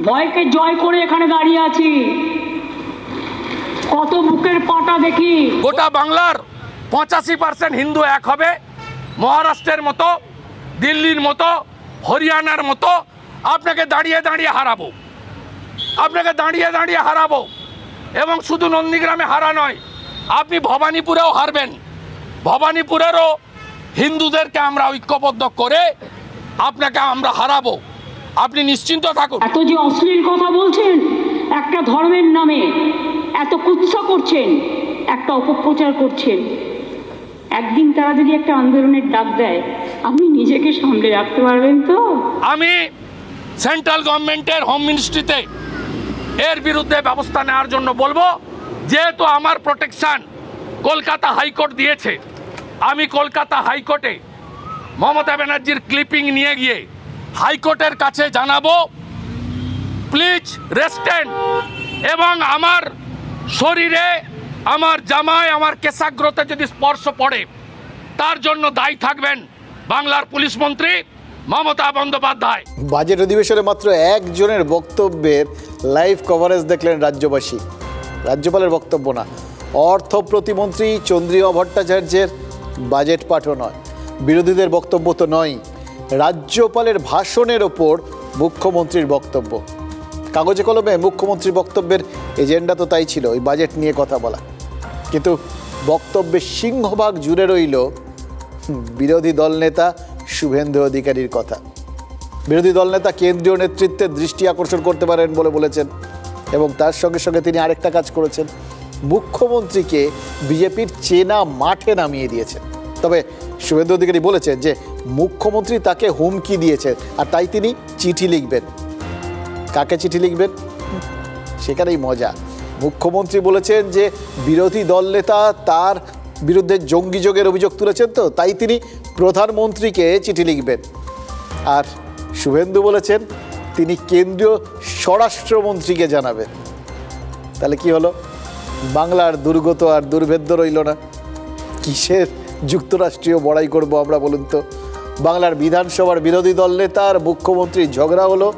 ভয়কে জয় করে এখানে দাঁড়িয়ে আছি। কত বুকের পাটা দেখি। গোটা বাংলার 85% হিন্দু এক হবে, মহারাষ্ট্রের মতো, দিল্লির মতো, হরিয়ানার মতো। আপনাকে দাঁড়িয়ে দাঁড়িয়ে হারাবো, আপনাকে দাঁড়িয়ে দাঁড়িয়ে হারাবো। এবং শুধু নন্দীগ্রামে হারা নয়, আপনি ভবানীপুরেও হারবেন। ভবানীপুরেরও হিন্দুদেরকে আমরা ঐক্যবদ্ধ করে আপনাকে আমরা হারাবো, আপনি নিশ্চিন্ত থাকুন। এত যে অশ্লীল কথা বলছেন একটা ধর্মের নামে, এত কুৎসা করছেন, একটা অপপ্রচার করছেন, একদিন তারা যদি একটা আন্দোলনের ডাক দেয় আপনি নিজেকে সামলে রাখতে পারবেন তো? আমি সেন্ট্রাল গভর্নমেন্টের হোম মিনিস্ট্রিতে এর বিরুদ্ধে ব্যবস্থা নেওয়ার জন্য বলবো। যেহেতু আমার প্রোটেকশন কলকাতা হাইকোর্ট দিয়েছে, আমি কলকাতা হাইকোর্টে মমতা ব্যানার্জির ক্লিপিং নিয়ে গিয়ে হাইকোর্টের কাছে জানাবো প্লিজ রেস্টেন্ট, এবং আমার শরীরে, আমার জামায়, আমার কেশাগ্রতে যদি স্পর্শ পড়ে তার জন্য দায়ী থাকবেন বাংলার পুলিশ মন্ত্রী মমতা বন্দ্যোপাধ্যায়। বাজেট অধিবেশনে মাত্র একজনের বক্তব্যের লাইভ কভারেজ দেখলেন রাজ্যবাসী। রাজ্যপালের বক্তব্য না, অর্থ প্রতিমন্ত্রী চন্দ্রিমা ভট্টাচার্যের বাজেট পাঠও নয়, বিরোধীদের বক্তব্য তো নয়, রাজ্যপালের ভাষণের ওপর মুখ্যমন্ত্রীর বক্তব্য। কাগজে কলমে মুখ্যমন্ত্রীর বক্তব্যের এজেন্ডা তো তাই ছিল, ওই বাজেট নিয়ে কথা বলা, কিন্তু বক্তব্যের সিংহভাগ জুড়ে রইল বিরোধী দলনেতা শুভেন্দু অধিকারীর কথা। বিরোধী দলনেতা কেন্দ্রীয় নেতৃত্বের দৃষ্টি আকর্ষণ করতে পারেন বলে বলেছেন, এবং তার সঙ্গে সঙ্গে তিনি আরেকটা কাজ করেছেন, মুখ্যমন্ত্রীকে বিজেপির চেনা মাঠে নামিয়ে দিয়েছেন। তবে শুভেন্দু অধিকারী বলেছেন যে মুখ্যমন্ত্রী তাকে হুমকি দিয়েছেন, আর তাই তিনি চিঠি লিখবেন। কাকে চিঠি লিখবেন? সেখানেই মজা। মুখ্যমন্ত্রী বলেছেন যে বিরোধী দলনেতা তার বিরুদ্ধে জঙ্গি যোগের অভিযোগ তুলেছেন, তো তাই তিনি প্রধানমন্ত্রীকে চিঠি লিখবেন। আর শুভেন্দু বলেছেন তিনি কেন্দ্রীয় স্বরাষ্ট্রমন্ত্রীকে জানাবেন। তাহলে কি হলো? বাংলার দুর্গ তো আর দুর্ভেদ্য রইল না। কিসের যুক্তরাষ্ট্রীয় বড়াই করব আমরা বলুন তো? বাংলার বিধানসভার বিরোধী দল নেতা আর মুখ্যমন্ত্রীর ঝগড়া হলো,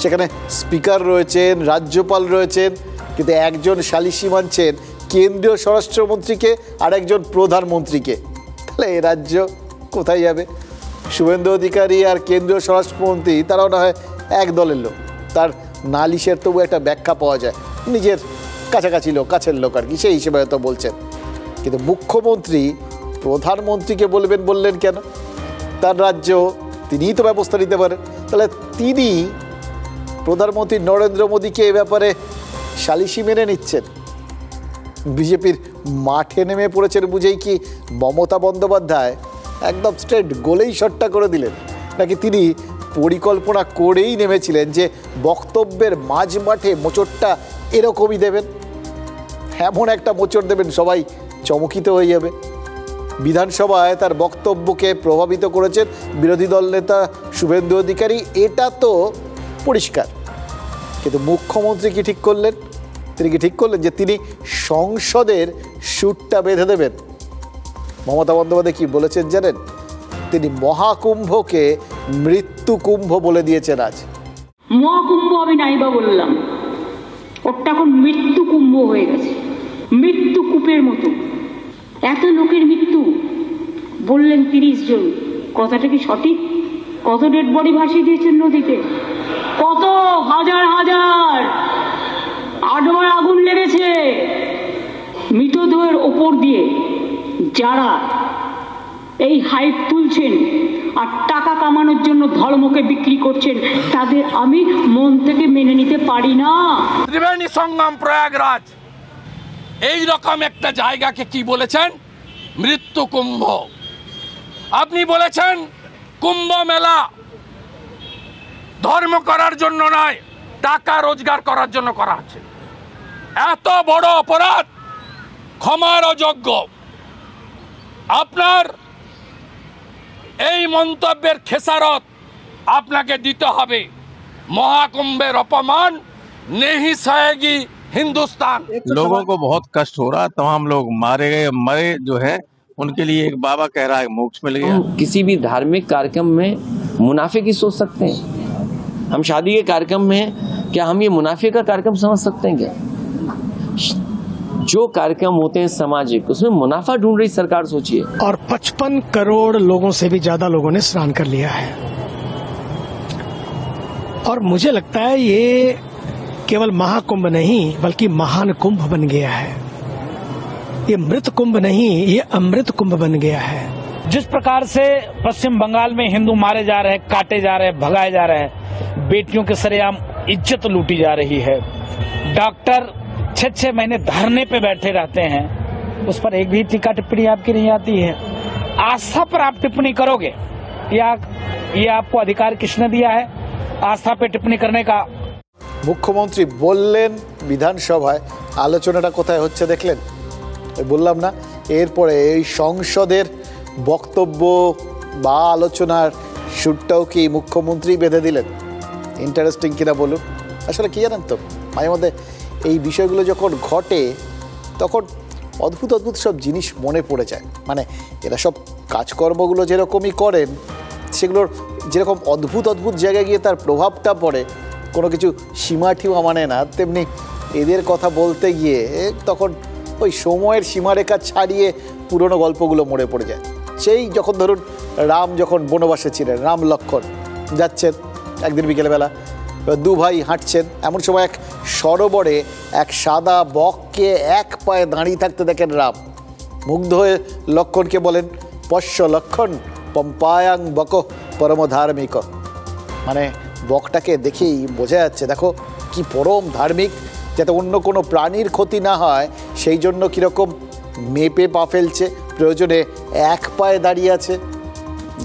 সেখানে স্পিকার রয়েছেন, রাজ্যপাল রয়েছেন, কিন্তু একজন সালিসি মানছেন কেন্দ্রীয় স্বরাষ্ট্রমন্ত্রীকে আর একজন প্রধানমন্ত্রীকে। তাহলে এ রাজ্য কোথায় যাবে? শুভেন্দু অধিকারী আর কেন্দ্রীয় স্বরাষ্ট্রমন্ত্রী তারাও না হয় এক দলের লোক, তার নালিশের তবু একটা ব্যাখ্যা পাওয়া যায়, নিজের কাছাকাছি লোক, কাছের লোক আর কি, সেই হিসেবে হয়তো বলছেন। কিন্তু মুখ্যমন্ত্রী প্রধানমন্ত্রীকে বললেন কেন? তার রাজ্য, তিনিই তো ব্যবস্থা নিতে পারেন। তাহলে তিনি প্রধানমন্ত্রী নরেন্দ্র মোদীকে এ ব্যাপারে সালিসি মেনে নিচ্ছেন। বিজেপির মাঠে নেমে পড়েছেন বুঝেই কি মমতা বন্দ্যোপাধ্যায় একদম স্ট্রেট গোলেই শটটা করে দিলেন, নাকি তিনি পরিকল্পনা করেই নেমেছিলেন যে বক্তব্যের মাঝ মাঠে মোচড়টা এরকমই দেবেন, এমন একটা মোচড় দেবেন সবাই চমকিত হয়ে যাবে? বিধানসভায় তার বক্তব্যকে প্রভাবিত করেছেন বিরোধী দল নেতা শুভেন্দু অধিকারী, এটা তো পরিষ্কার। কিন্তু মুখ্যমন্ত্রী কি ঠিক করলেন? তিনি কি ঠিক করলেন যে তিনি সংসদের সুরটা বেঁধে দেবেন? মমতা বন্দ্যোপাধ্যায় কি বলেছেন জানেন? তিনি মহাকুম্ভকে মৃত্যু কুম্ভ বলে দিয়েছেন। আজ মহাকুম্ভ আমি নাইবা বললাম, ওটা এখন মৃত্যু কুম্ভ হয়ে গেছে, মৃত্যু কূপের মতো। এত লোকের মৃত্যু বললেন 30 জন, কথাটা কি সঠিক? কত ডেড বডি ভাসিয়ে দিয়েছেন নদীতে, কত হাজার হাজার, 8বার আগুন লেগেছে। মৃতদেহের ওপর দিয়ে যারা এই হাইপ তুলছেন আর টাকা কামানোর জন্য ধর্মকে বিক্রি করছেন, তাদের আমি মন থেকে মেনে নিতে পারি না। ত্রিবেণী সঙ্গম প্রয়াগরাজ এই রকম একটা জায়গাকে কি বলেছেন? মৃত্যু কুম্ভ। আপনি বলেছেন কুম্ভ মেলা ধর্ম করার জন্য নয়, টাকা রোজগার করার জন্য করা হচ্ছে। এত বড় অপরাধ ক্ষমার অযোগ্য। আপনার এই মন্তব্যের খেসারত আপনাকে দিতে হবে। महाकुंभের अपमान नहीं सहेगी हिंदुस्तान। लोगों को बहुत कष्ट हो रहा, तमाम लोग मारे गए, मरे जो है उनके लिए एक बाबा कह रहा है मोक्ष मिल गया। किसी भी धार्मिक कार्यक्रम में मुनाफे की सोच सकते हैं? हम शादी के कार्यक्रम में क्या हम ये मुनाफे का कार्यक्रम समझ सकते हैं क्या? जो कार्यक्रम होते हैं सामाजिक, उसमें मुनाफा ढूंढ रही सरकार, सोचिए। और 55 करोड़ लोगों से भी ज्यादा लोगों ने स्नान कर लिया है, और मुझे लगता है ये केवल महाकुंभ नहीं बल्कि महान कुंभ बन गया है। ये मृत कुंभ नहीं, ये अमृत कुंभ बन गया है। जिस प्रकार से पश्चिम बंगाल में हिंदू मारे जा रहे हैं, काटे जा रहे हैं, भगाए जा रहे हैं, बेटियों के सरेआम इज्जत लूटी जा रही है, डॉक्टर 6-6 महीने धरने पे बैठे रहते हैं, उस पर एक भी टीका टिप्पणी आपकी नहीं आती है। आस्था पर आप टिप्पणी करोगे, ये आपको अधिकार किसने दिया है आस्था पे टिप्पणी करने का? মুখ্যমন্ত্রী বললেন, বিধানসভায় আলোচনাটা কোথায় হচ্ছে দেখলেন? বললাম না, এরপরে এই সংসদের বক্তব্য বা আলোচনার সুরটাও কি মুখ্যমন্ত্রী বেঁধে দিলেন? ইন্টারেস্টিং কিনা বলুন। আসলে কি জানেন তো, মাঝে মধ্যে এই বিষয়গুলো যখন ঘটে তখন অদ্ভুত অদ্ভুত সব জিনিস মনে পড়ে যায়। মানে এরা সব কাজকর্মগুলো যেরকমই করেন, সেগুলোর যেরকম অদ্ভুত অদ্ভুত জায়গায় গিয়ে তার প্রভাবটা পড়ে, কোনো কিছু সীমাঠিও মানে না, তেমনি এদের কথা বলতে গিয়ে তখন ওই সময়ের সীমারেখা ছাড়িয়ে পুরনো গল্পগুলো মনে পড়ে যায়। সেই যখন ধরুন রাম যখন বনবাসে ছিলেন, রাম লক্ষ্মণ যাচ্ছেন একদিন বিকেলবেলা, দু ভাই হাঁটছেন, এমন সময় এক সরোবরে এক সাদা বককে এক পায়ে দাঁড়িয়ে থাকতে দেখেন রাম। মুগ্ধ হয়ে লক্ষ্মণকে বলেন, পশ্য লক্ষণ পম্পায়াং বক পরমধার্মিক। মানে বকটাকে দেখেই বোঝা যাচ্ছে দেখো কি পরম ধার্মিক, যাতে অন্য কোনো প্রাণীর ক্ষতি না হয় সেই জন্য কীরকম মেপে পা ফেলছে, প্রয়োজনে এক পায়ে দাঁড়িয়ে আছে।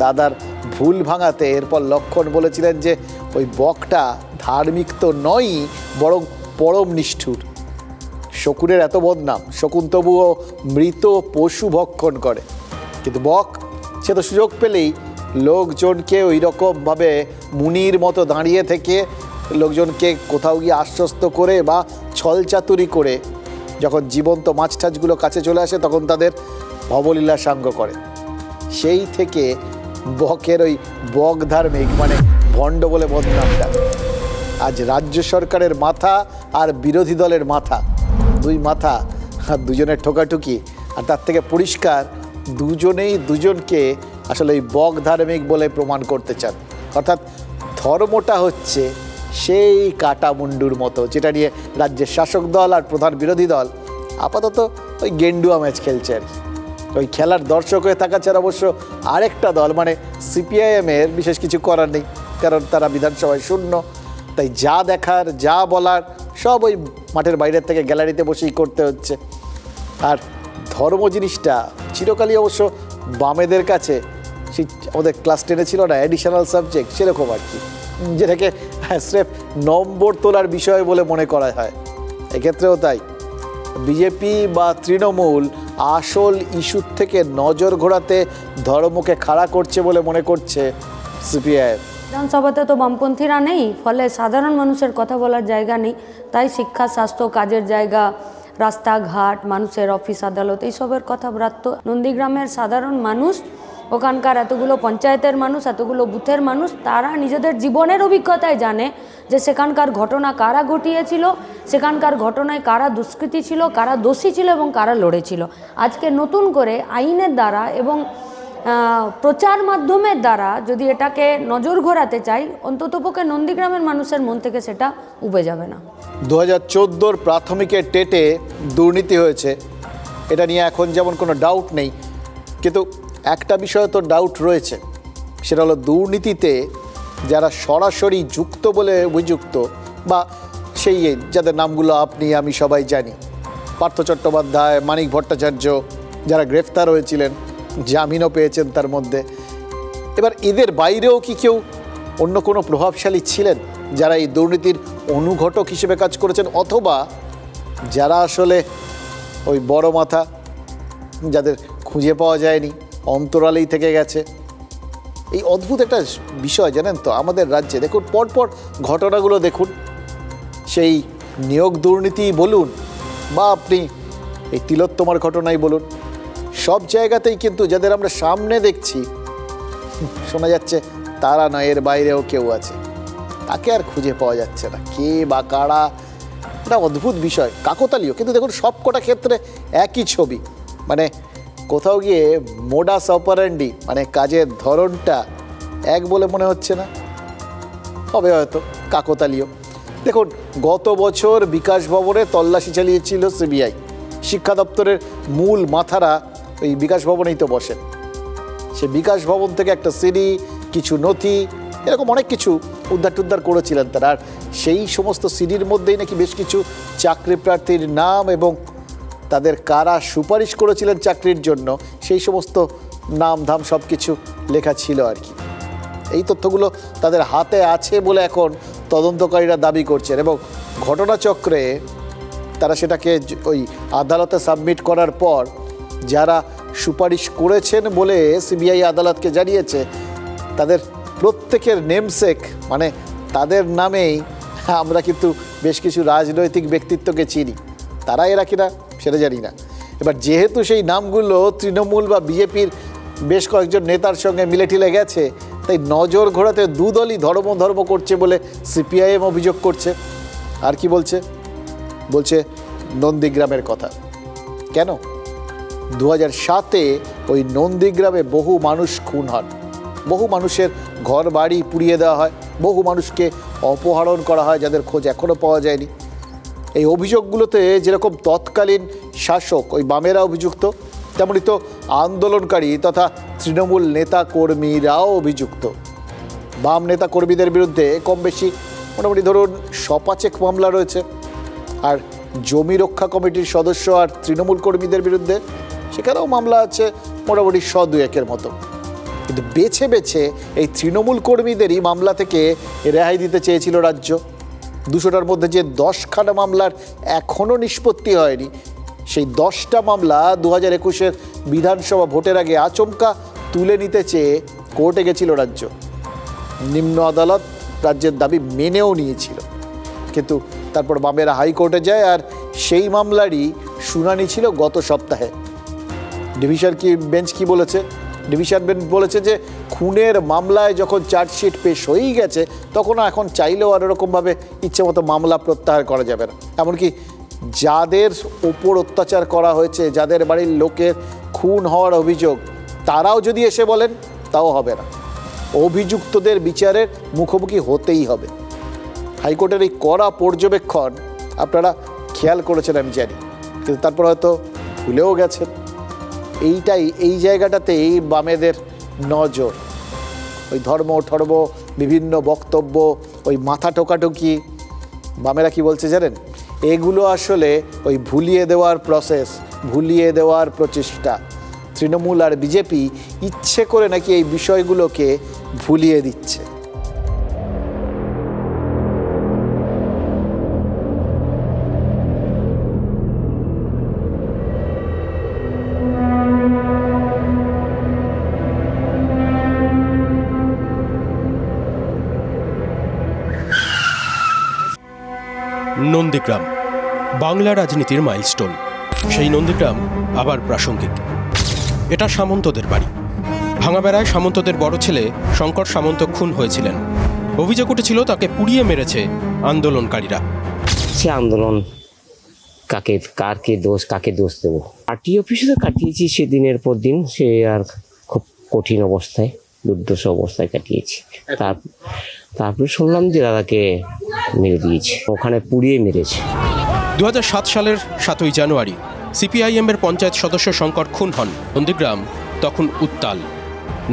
দাদার ভুল ভাঙাতে এরপর লক্ষণ বলেছিলেন যে ওই বকটা ধার্মিক তো নয়ই, বরং পরম নিষ্ঠুর। শকুনের এত বদনাম, শকুন তবুও মৃত পশু ভক্ষণ করে, কিন্তু বক সে তো সুযোগ পেলেই লোকজনকে ওই রকমভাবে মুনির মতো দাঁড়িয়ে থেকে লোকজনকে কোথাও গিয়ে আশ্বস্ত করে বা ছলচাতুরি করে যখন জীবন্ত মাছ টাছগুলো কাছে চলে আসে তখন তাদের ভবলীলা সাঙ্গ করে। সেই থেকে বকের ওই বক ধার্মিক মানে ভণ্ড বলে বদনামটা। আজ রাজ্য সরকারের মাথা আর বিরোধী দলের মাথা, দুই মাথা আর দুজনের ঠোকাঠুকি, আর তার থেকে পরিষ্কার দুজনেই দুজনকে আসলে ওই বক ধার্মিক বলে প্রমাণ করতে চান। অর্থাৎ ধর্মটা হচ্ছে সেই কাটা মুন্ডুর মতো, যেটা নিয়ে রাজ্যের শাসক দল আর প্রধান বিরোধী দল আপাতত ওই গেন্ডুয়া ম্যাচ খেলছে আর কি। ওই খেলার দর্শক হয়ে থাকা ছাড়া অবশ্য আরেকটা দল মানে সিপিআইএমের বিশেষ কিছু করার নেই, কারণ তারা বিধানসভায় শূন্য। তাই যা দেখার যা বলার সব ওই মাঠের বাইরের থেকে গ্যালারিতে বসেই করতে হচ্ছে। আর ধর্ম জিনিসটা চিরকালই অবশ্য বামেদের কাছে সেই আমাদের ক্লাস 10-এ ছিল না অ্যাডিশনাল সাবজেক্ট, সেরকম আর কি, যেটাকে স্রেফ নম্বর তোলার বিষয় বলে মনে করা হয়। এক্ষেত্রেও তাই বিজেপি বা তৃণমূল আসল ইস্যুর থেকে নজর ঘোরাতে ধর্মকে খাড়া করছে বলে মনে করছে সিপিআইএম। বিধানসভাতে তো বামপন্থীরা নেই, ফলে সাধারণ মানুষের কথা বলার জায়গা নেই। তাই শিক্ষা, স্বাস্থ্য, কাজের জায়গা, রাস্তাঘাট, মানুষের অফিস আদালত এইসবের কথা ব্রাত্য। নন্দীগ্রামের সাধারণ মানুষ, ওখানকার এতগুলো পঞ্চায়েতের মানুষ, এতগুলো বুথের মানুষ, তারা নিজেদের জীবনের অভিজ্ঞতায় জানে যে সেখানকার ঘটনা কারা ঘটিয়েছিল, সেখানকার ঘটনায় কারা দুষ্কৃতী ছিল, কারা দোষী ছিল এবং কারা লড়েছিল। আজকে নতুন করে আইনের দ্বারা এবং প্রচার মাধ্যমের দ্বারা যদি এটাকে নজর ঘোরাতে চাই, অন্ততপক্ষে নন্দীগ্রামের মানুষের মন থেকে সেটা উবে যাবে না। 2014 প্রাথমিকের টেটে দুর্নীতি হয়েছে, এটা নিয়ে এখন যেমন কোনো ডাউট নেই, কিন্তু একটা বিষয়ে তো ডাউট রয়েছে, সেটা হলো দুর্নীতিতে যারা সরাসরি যুক্ত বলে অভিযুক্ত বা সেই যাদের নামগুলো আপনি আমি সবাই জানি, পার্থ চট্টোপাধ্যায়, মানিক ভট্টাচার্য, যারা গ্রেফতার হয়েছিলেন, জামিনও পেয়েছেন তার মধ্যে। এবার এদের বাইরেও কি কেউ অন্য কোনো প্রভাবশালী ছিলেন যারা এই দুর্নীতির অনুঘটক হিসেবে কাজ করেছেন, অথবা যারা আসলে ওই বড় মাথা যাদের খুঁজে পাওয়া যায়নি, অন্তরালেই থেকে গেছে? এই অদ্ভুত একটা বিষয় জানেন তো আমাদের রাজ্যে। দেখুন পরপর ঘটনাগুলো দেখুন, সেই নিয়োগ দুর্নীতি বলুন বা আপনি এই তিলোত্তমার ঘটনাই বলুন, সব জায়গাতেই কিন্তু যাদের আমরা সামনে দেখছি শোনা যাচ্ছে তারা নয়, এর বাইরেও কেউ আছে, তাকে আর খুঁজে পাওয়া যাচ্ছে না, কে বা কারা। এটা অদ্ভুত বিষয়, কাকতালীয়। কিন্তু দেখুন সব কটা ক্ষেত্রে একই ছবি, মানে কোথাও গিয়ে মোডাস অপারেন্ডি মানে কাজের ধরনটা এক বলে মনে হচ্ছে না, হবে হয়তো কাকতালীয়। দেখুন গত বছর বিকাশ ভবনে তল্লাশি চালিয়েছিল সিবিআই, শিক্ষা দপ্তরের মূল মাথারা ওই বিকাশ ভবনেই তো বসেন। সে বিকাশ ভবন থেকে একটা সিডি, কিছু নথি, এরকম অনেক কিছু উদ্ধার করেছিলেন তারা। আর সেই সমস্ত সিডির মধ্যেই নাকি বেশ কিছু চাকরি প্রার্থীর নাম এবং তাদের কারা সুপারিশ করেছিলেন চাকরির জন্য সেই সমস্ত নাম ধাম সব কিছু লেখা ছিল আর কি। এই তথ্যগুলো তাদের হাতে আছে বলে এখন তদন্তকারীরা দাবি করছেন, এবং ঘটনাচক্রে তারা সেটাকে ওই আদালতে সাবমিট করার পর যারা সুপারিশ করেছেন বলে সিবিআই আদালতকে জানিয়েছে তাদের প্রত্যেকের নেমসেক মানে তাদের নামেই আমরা কিন্তু বেশ কিছু রাজনৈতিক ব্যক্তিত্বকে চিনি, তারা এরা কিনা সেটা জানি না। এবার যেহেতু সেই নামগুলো তৃণমূল বা বিজেপির বেশ কয়েকজন নেতার সঙ্গে মিলে টিলে গেছে, তাই নজর ঘোরাতে দুদলই ধর্ম করছে বলে সিপিআইএম অভিযোগ করছে। আর কি বলছে? বলছে নন্দীগ্রামের কথা। কেন? 2007-এ ওই নন্দীগ্রামে বহু মানুষ খুন হন, বহু মানুষের ঘর বাড়ি পুড়িয়ে দেওয়া হয়, বহু মানুষকে অপহরণ করা হয় যাদের খোঁজ এখনও পাওয়া যায়নি। এই অভিযোগগুলোতে যেরকম তৎকালীন শাসক ওই বামেরা অভিযুক্ত, তেমনি তো আন্দোলনকারী তথা তৃণমূল নেতা কর্মীরাও অভিযুক্ত। বাম নেতা কর্মীদের বিরুদ্ধে কম বেশি মোটামুটি ধরুন ৫০ মামলা রয়েছে, আর জমি রক্ষা কমিটির সদস্য আর তৃণমূল কর্মীদের বিরুদ্ধে সেখানেও মামলা আছে মোটামুটি ১০০-২-১ মতো। কিন্তু বেছে বেছে এই তৃণমূল কর্মীদেরই মামলা থেকে রেহাই দিতে চেয়েছিল রাজ্য। ২০০টার মধ্যে যে ১০খানা মামলার এখনও নিষ্পত্তি হয়নি, সেই 10টা মামলা ২০২১-এর বিধানসভা ভোটের আগে আচমকা তুলে নিতে চেয়ে কোর্টে গেছিল রাজ্য। নিম্ন আদালত রাজ্যের দাবি মেনেও নিয়েছিল, কিন্তু তারপর বামেরা হাইকোর্টে যায়, আর সেই মামলারই শুনানি ছিল গত সপ্তাহে। ডিভিশন বেঞ্চ কি বলেছে? ডিভিশন বেঞ্চ বলেছে যে খুনের মামলায় যখন চার্জশিট পেশ হয়েই গেছে, তখন এখন চাইলেও আর এরকমভাবে ইচ্ছে মতো মামলা প্রত্যাহার করা যাবে না। এমনকি যাদের ওপর অত্যাচার করা হয়েছে, যাদের বাড়ির লোকের খুন হওয়ার অভিযোগ, তারাও যদি এসে বলেন তাও হবে না। অভিযুক্তদের বিচারের মুখোমুখি হতেই হবে। হাইকোর্টের এই কড়া পর্যবেক্ষণ আপনারা খেয়াল করেছেন আমি জানি, কিন্তু তারপর হয়তো ভুলেও গেছেন। এই জায়গাটাতেই বামেদের নজর। ওই ধর্ম বিভিন্ন বক্তব্য, ওই মাথা টোকাটুকি, বামেরা কি বলছে জানেন? এগুলো আসলে ওই ভুলিয়ে দেওয়ার প্রসেস, ভুলিয়ে দেওয়ার প্রচেষ্টা। তৃণমূল আর বিজেপি ইচ্ছে করে নাকি এই বিষয়গুলোকে ভুলিয়ে দিচ্ছে। নন্দীগ্রাম বাংলা রাজনীতির মাইলস্টোন। সেই নন্দীগ্রাম আবার প্রাসঙ্গিক। এটা সামন্তদের বাড়ি। ভাঙাবেড়ায় সামন্তদের বড় ছেলে শঙ্কর সামন্ত খুন হয়েছিলেন। অভিযোগ উঠেছিল তাকে পুড়িয়ে মেরেছে আন্দোলনকারীরা। সে আন্দোলন কাকে দোষ দেবো? পার্টি অফিসে তো কাটিয়েছি সেদিনের পর দিন, সে আর খুব কঠিন অবস্থায়, দুর্দশা অবস্থায় কাটিয়েছি। তারপরে শুনলাম যে দাদাকে মেরে দিয়েছে, ওখানে পুড়িয়ে মেরেছে। 2007 সালের 7ই জানুয়ারি সিপিআইএমের পঞ্চায়েত সদস্য শঙ্কর খুন হন। নন্দীগ্রাম তখন উত্তাল।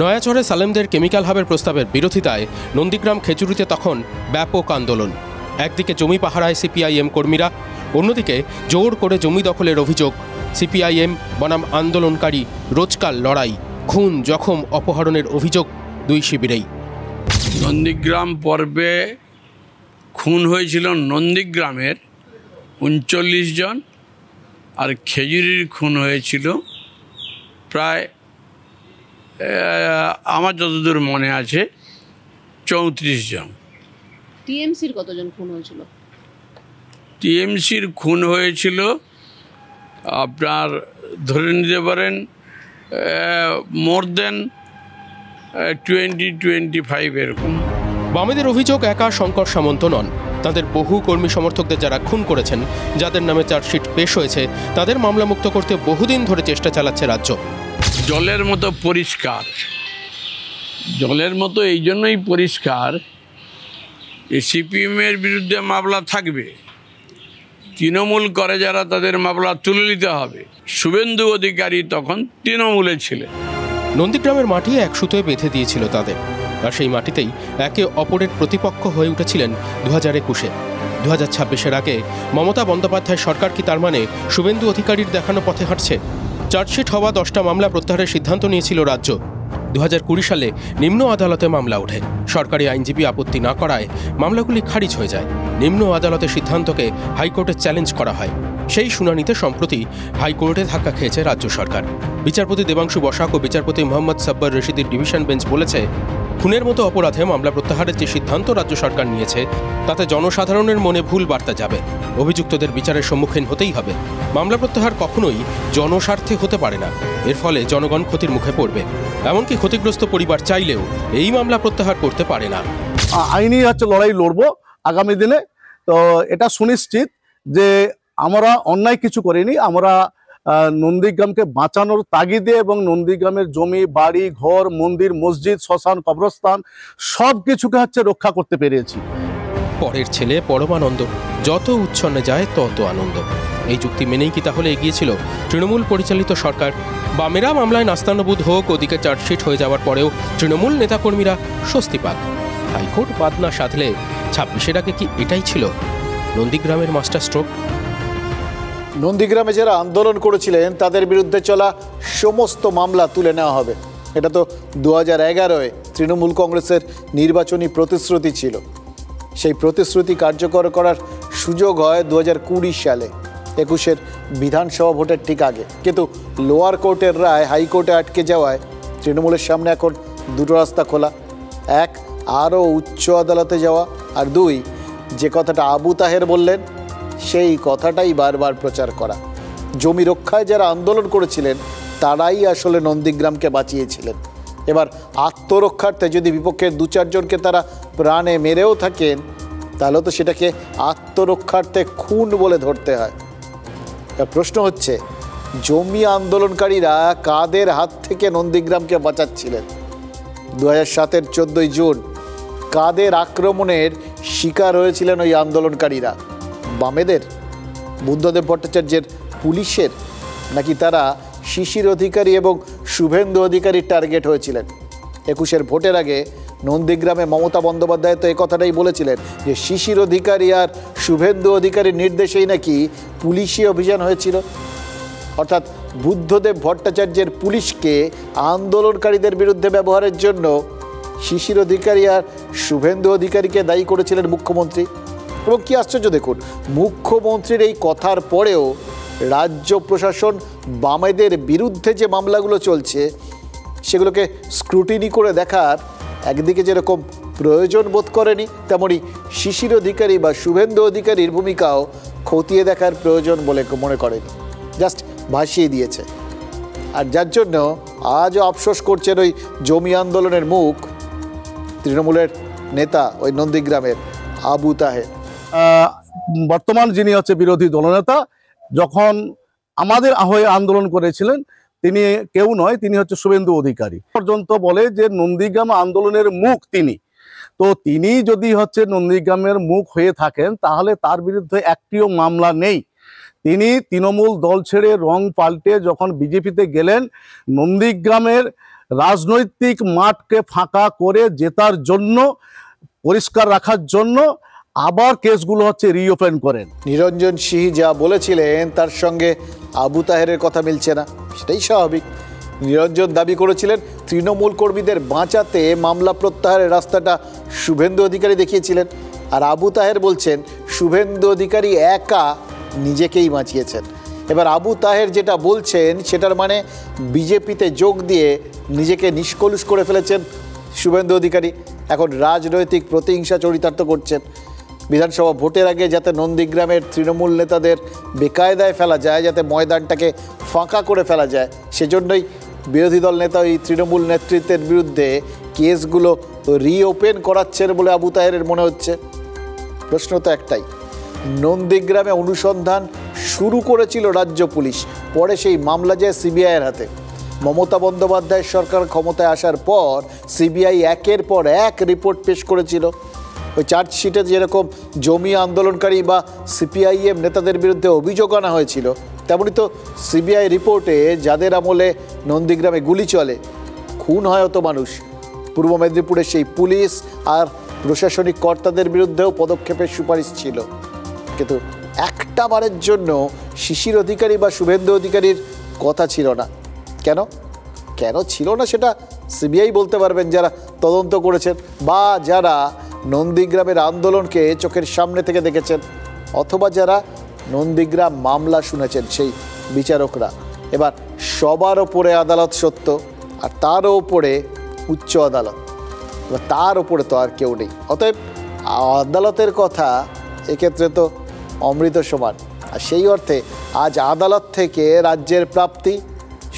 নয়াচরে সালেমদের কেমিক্যাল হাবের প্রস্তাবের বিরোধিতায় নন্দীগ্রাম খেজুরিতে তখন ব্যাপক আন্দোলন। একদিকে জমি পাহারায় সিপিআইএম কর্মীরা, অন্যদিকে জোর করে জমি দখলের অভিযোগ। সিপিআইএম বনাম আন্দোলনকারী রোজকার লড়াই, খুন, জখম, অপহরণের অভিযোগ দুই শিবিরেই। নন্দীগ্রাম পর্বে খুন হয়েছিল নন্দীগ্রামের 39 জন, আর খেজুরির খুন হয়েছিল প্রায় আমার যতদূর মনে আছে 34 জন। টিএমসির কতজন খুন হয়েছিল? টিএমসির খুন হয়েছিল আপনার ধরে নিতে পারেন মোর দেন 20-25 এরকম। বামেদের অভিযোগ একা শঙ্কর সামন্ত নন, তাদের বহু কর্মী সমর্থকদের যারা খুন করেছেন, যাদের নামে চার্জশিট পেশ হয়েছে, তাদের মামলা মুক্ত করতে বহুদিন ধরে চেষ্টা চালাচ্ছে রাজ্য। জলের মতো পরিষ্কার, জলের মতো এই জন্যই পরিষ্কার, সিপিএমের বিরুদ্ধে মামলা থাকবে, তৃণমূল করে যারা তাদের মামলা তুলে নিতে হবে। শুভেন্দু অধিকারী তখন তৃণমূলে ছিলেন। নন্দীগ্রামের মাটি এক সুতোয় বেঁধে দিয়েছিল তাদের, আর সেই মাটিতেই একে অপরের প্রতিপক্ষ হয়ে উঠেছিলেন 2021-এ। 2026-এর আগে মমতা বন্দ্যোপাধ্যায় সরকার কি তার মানে শুভেন্দু অধিকারীর দেখানো পথে হাঁটছে? চার্জশিট হওয়া 10টা মামলা প্রত্যাহারের সিদ্ধান্ত নিয়েছিল রাজ্য। 2020 সালে নিম্ন আদালতে মামলা ওঠে। সরকারি আইনজীবী আপত্তি না করায় মামলাগুলি খারিজ হয়ে যায়। নিম্ন আদালতের সিদ্ধান্তকে হাইকোর্টে চ্যালেঞ্জ করা হয়। সেই শুনানিতে সম্প্রতি হাইকোর্টে ধাক্কা খেয়েছে রাজ্য সরকার। বিচারপতি দেবাংশু বসাক ও বিচারপতি মোহাম্মদ সাব্বার রশিদের ডিভিশন বেঞ্চ বলেছে, খুনের মতো অপরাধে মামলা প্রত্যাহারের যে সিদ্ধান্ত রাজ্য সরকার নিয়েছে, তাতে জনসাধারণের মনে ভুল বার্তা যাবে। অভিযুক্তদের বিচারের সম্মুখীন হতেই হবে। মামলা প্রত্যাহার কখনোই জনস্বার্থে হতে পারে না। এর ফলে জনগণ ক্ষতির মুখে পড়বে। এমনকি ক্ষতিগ্রস্ত পরিবার চাইলেও এই মামলা প্রত্যাহার করতে পারে না। আইনি লড়াই লড়বো আগামী দিনে। তো এটা সুনিশ্চিত যে আমরা অন্যায় কিছু করিনি। আমরা নন্দীগ্রামকে বাঁচানোর তাগিদে এবং নন্দীগ্রামের জমি, বাড়ি, ঘর, মন্দির, মসজিদ, শ্মশান, কবরস্থান সব কিছুকে রক্ষা করতে পেরেছি। পরের ছেলে পরমানন্দ, যত উচ্ছন্নে যায় তত আনন্দ। এই যুক্তি মেনেই কি তাহলে এগিয়েছিল তৃণমূল পরিচালিত সরকার? বামেরা মামলায় নাস্তানুবোধ হোক, ওদিকে চার্জশিট হয়ে যাওয়ার পরেও তৃণমূল নেতাকর্মীরা স্বস্তি পাক। হাইকোর্ট বাদ না সাধলে 26-এর আগে কি এটাই ছিল নন্দীগ্রামের মাস্টার স্ট্রোক? নন্দীগ্রামে যারা আন্দোলন করেছিলেন তাদের বিরুদ্ধে চলা সমস্ত মামলা তুলে নেওয়া হবে, এটা তো 2011-এ তৃণমূল কংগ্রেসের নির্বাচনী প্রতিশ্রুতি ছিল। সেই প্রতিশ্রুতি কার্যকর করার সুযোগ হয় 2020 সালে 21-এর বিধানসভা ভোটের ঠিক আগে। কিন্তু লোয়ার কোর্টের রায় হাইকোর্টে আটকে যাওয়ায় তৃণমূলের সামনে এখন দুটো রাস্তা খোলা। এক, আরও উচ্চ আদালতে যাওয়া, আর দুই, যে কথাটা আবু তাহের বললেন সেই কথাটাই বারবার প্রচার করা। জমি রক্ষায় যারা আন্দোলন করেছিলেন তারাই আসলে নন্দীগ্রামকে বাঁচিয়েছিলেন। এবার আত্মরক্ষার্থে যদি বিপক্ষের 2-4 জনকে তারা প্রাণে মেরেও থাকেন তাহলে তো সেটাকে আত্মরক্ষার্থে খুন বলে ধরতে হয়। প্রশ্ন হচ্ছে, জমি আন্দোলনকারীরা কাদের হাত থেকে নন্দীগ্রামকে বাঁচাচ্ছিলেন? 2007-এর 14ই জুন কাদের আক্রমণের শিকার হয়েছিলেন ওই আন্দোলনকারীরা? বামেদের, বুদ্ধদেব ভট্টাচার্যের পুলিশের, নাকি তারা শিশির অধিকারী এবং শুভেন্দু অধিকারীর টার্গেট হয়েছিলেন? 21-এর ভোটের আগে নন্দীগ্রামে মমতা বন্দ্যোপাধ্যায় তো এই কথাটাই বলেছিলেন যে শিশির অধিকারী আর শুভেন্দু অধিকারীর নির্দেশেই নাকি পুলিশি অভিযান হয়েছিল। অর্থাৎ বুদ্ধদেব ভট্টাচার্যের পুলিশকে আন্দোলনকারীদের বিরুদ্ধে ব্যবহারের জন্য শিশির অধিকারী আর শুভেন্দু অধিকারীকে দায়ী করেছিলেন মুখ্যমন্ত্রী। এবং কি আশ্চর্য দেখুন, মুখ্যমন্ত্রীর এই কথার পরেও রাজ্য প্রশাসন বামেদের বিরুদ্ধে যে মামলাগুলো চলছে সেগুলোকে স্ক্রুটিনি করে দেখার একদিকে যেরকম প্রয়োজন বোধ করেনি, তেমনি শিশির অধিকারী বা শুভেন্দু অধিকারীর ভূমিকাও খতিয়ে দেখার প্রয়োজন বলে মনে করেনি, জাস্ট ভাসিয়ে দিয়েছে। আর যার জন্য আজও আফসোস করছেন ওই জমি আন্দোলনের মুখ তৃণমূলের নেতা ওই নন্দীগ্রামের আবু তাহের। বর্তমান যিনি হচ্ছে বিরোধী দলনেতা, যখন আমাদের হয়ে আন্দোলন করেছিলেন তিনি কেউ নয়, তিনি হচ্ছে শুভেন্দু অধিকারী। পর্যন্ত বলে যে নন্দীগ্রাম আন্দোলনের মুখ তিনি, তো তিনি যদি হচ্ছে নন্দীগ্রামের মুখ হয়ে থাকেন তাহলে তার বিরুদ্ধে একটিও মামলা নেই। তিনি তৃণমূল দল ছেড়ে রং পাল্টে যখন বিজেপিতে গেলেন, নন্দীগ্রামের রাজনৈতিক মাঠকে ফাঁকা করে জেতার জন্য, পরিষ্কার রাখার জন্য আবার কেসগুলো হচ্ছে রিওপেন করেন। নিরঞ্জন সিং যা বলেছিলেন তার সঙ্গে আবু তাহেরের কথা মিলছে না, সেটাই স্বাভাবিক। নিরঞ্জন দাবি করেছিলেন তৃণমূল কর্মীদের বাঁচাতে মামলা প্রত্যাহারের রাস্তাটা শুভেন্দু অধিকারী দেখিয়েছিলেন, আর আবু তাহের বলছেন শুভেন্দু অধিকারী একা নিজেকেই বাঁচিয়েছেন। এবার আবু তাহের যেটা বলছেন সেটার মানে বিজেপিতে যোগ দিয়ে নিজেকে নিষ্কলুষ করে ফেলেছেন শুভেন্দু অধিকারী, এখন রাজনৈতিক প্রতিহিংসা চরিতার্থ করছেন। বিধানসভা ভোটের আগে যাতে নন্দীগ্রামের তৃণমূল নেতাদের বেকায়দায় ফেলা যায়, যাতে ময়দানটাকে ফাঁকা করে ফেলা যায়, সেজন্যই বিরোধী দল নেতা ওই তৃণমূল নেতৃত্বের বিরুদ্ধে কেসগুলো রিওপেন করাচ্ছেন বলে আবু তাহেরের মনে হচ্ছে। প্রশ্ন তো একটাই, নন্দীগ্রামে অনুসন্ধান শুরু করেছিল রাজ্য পুলিশ, পরে সেই মামলা যায় সিবিআইয়ের হাতে। মমতা বন্দ্যোপাধ্যায়ের সরকার ক্ষমতায় আসার পর সিবিআই একের পর এক রিপোর্ট পেশ করেছিল। ওই চার্জশিটে যেরকম জমি আন্দোলনকারী বা সিপিআইএম নেতাদের বিরুদ্ধে অভিযোগ আনা হয়েছিল, তেমনি তো সিবিআই রিপোর্টে যাদের আমলে নন্দীগ্রামে গুলি চলে, খুন হয় অত মানুষ, পূর্ব মেদিনীপুরের সেই পুলিশ আর প্রশাসনিক কর্তাদের বিরুদ্ধেও পদক্ষেপের সুপারিশ ছিল। কিন্তু একটা বারের জন্য শিশির অধিকারী বা শুভেন্দু অধিকারীর কথা ছিল না। কেন কেন ছিল না সেটা সিবিআই বলতে পারবেন, যারা তদন্ত করেছেন বা যারা নন্দীগ্রামের আন্দোলনকে চোখের সামনে থেকে দেখেছেন, অথবা যারা নন্দীগ্রাম মামলা শুনেছেন সেই বিচারকরা। এবার সবার ওপরে আদালত সত্য, আর তারও ওপরে উচ্চ আদালত, এবার তার ওপরে তো আর কেউ নেই। অতএব আদালতের কথা এক্ষেত্রে তো অমৃত সমান। আর সেই অর্থে আজ আদালত থেকে রাজ্যের প্রাপ্তি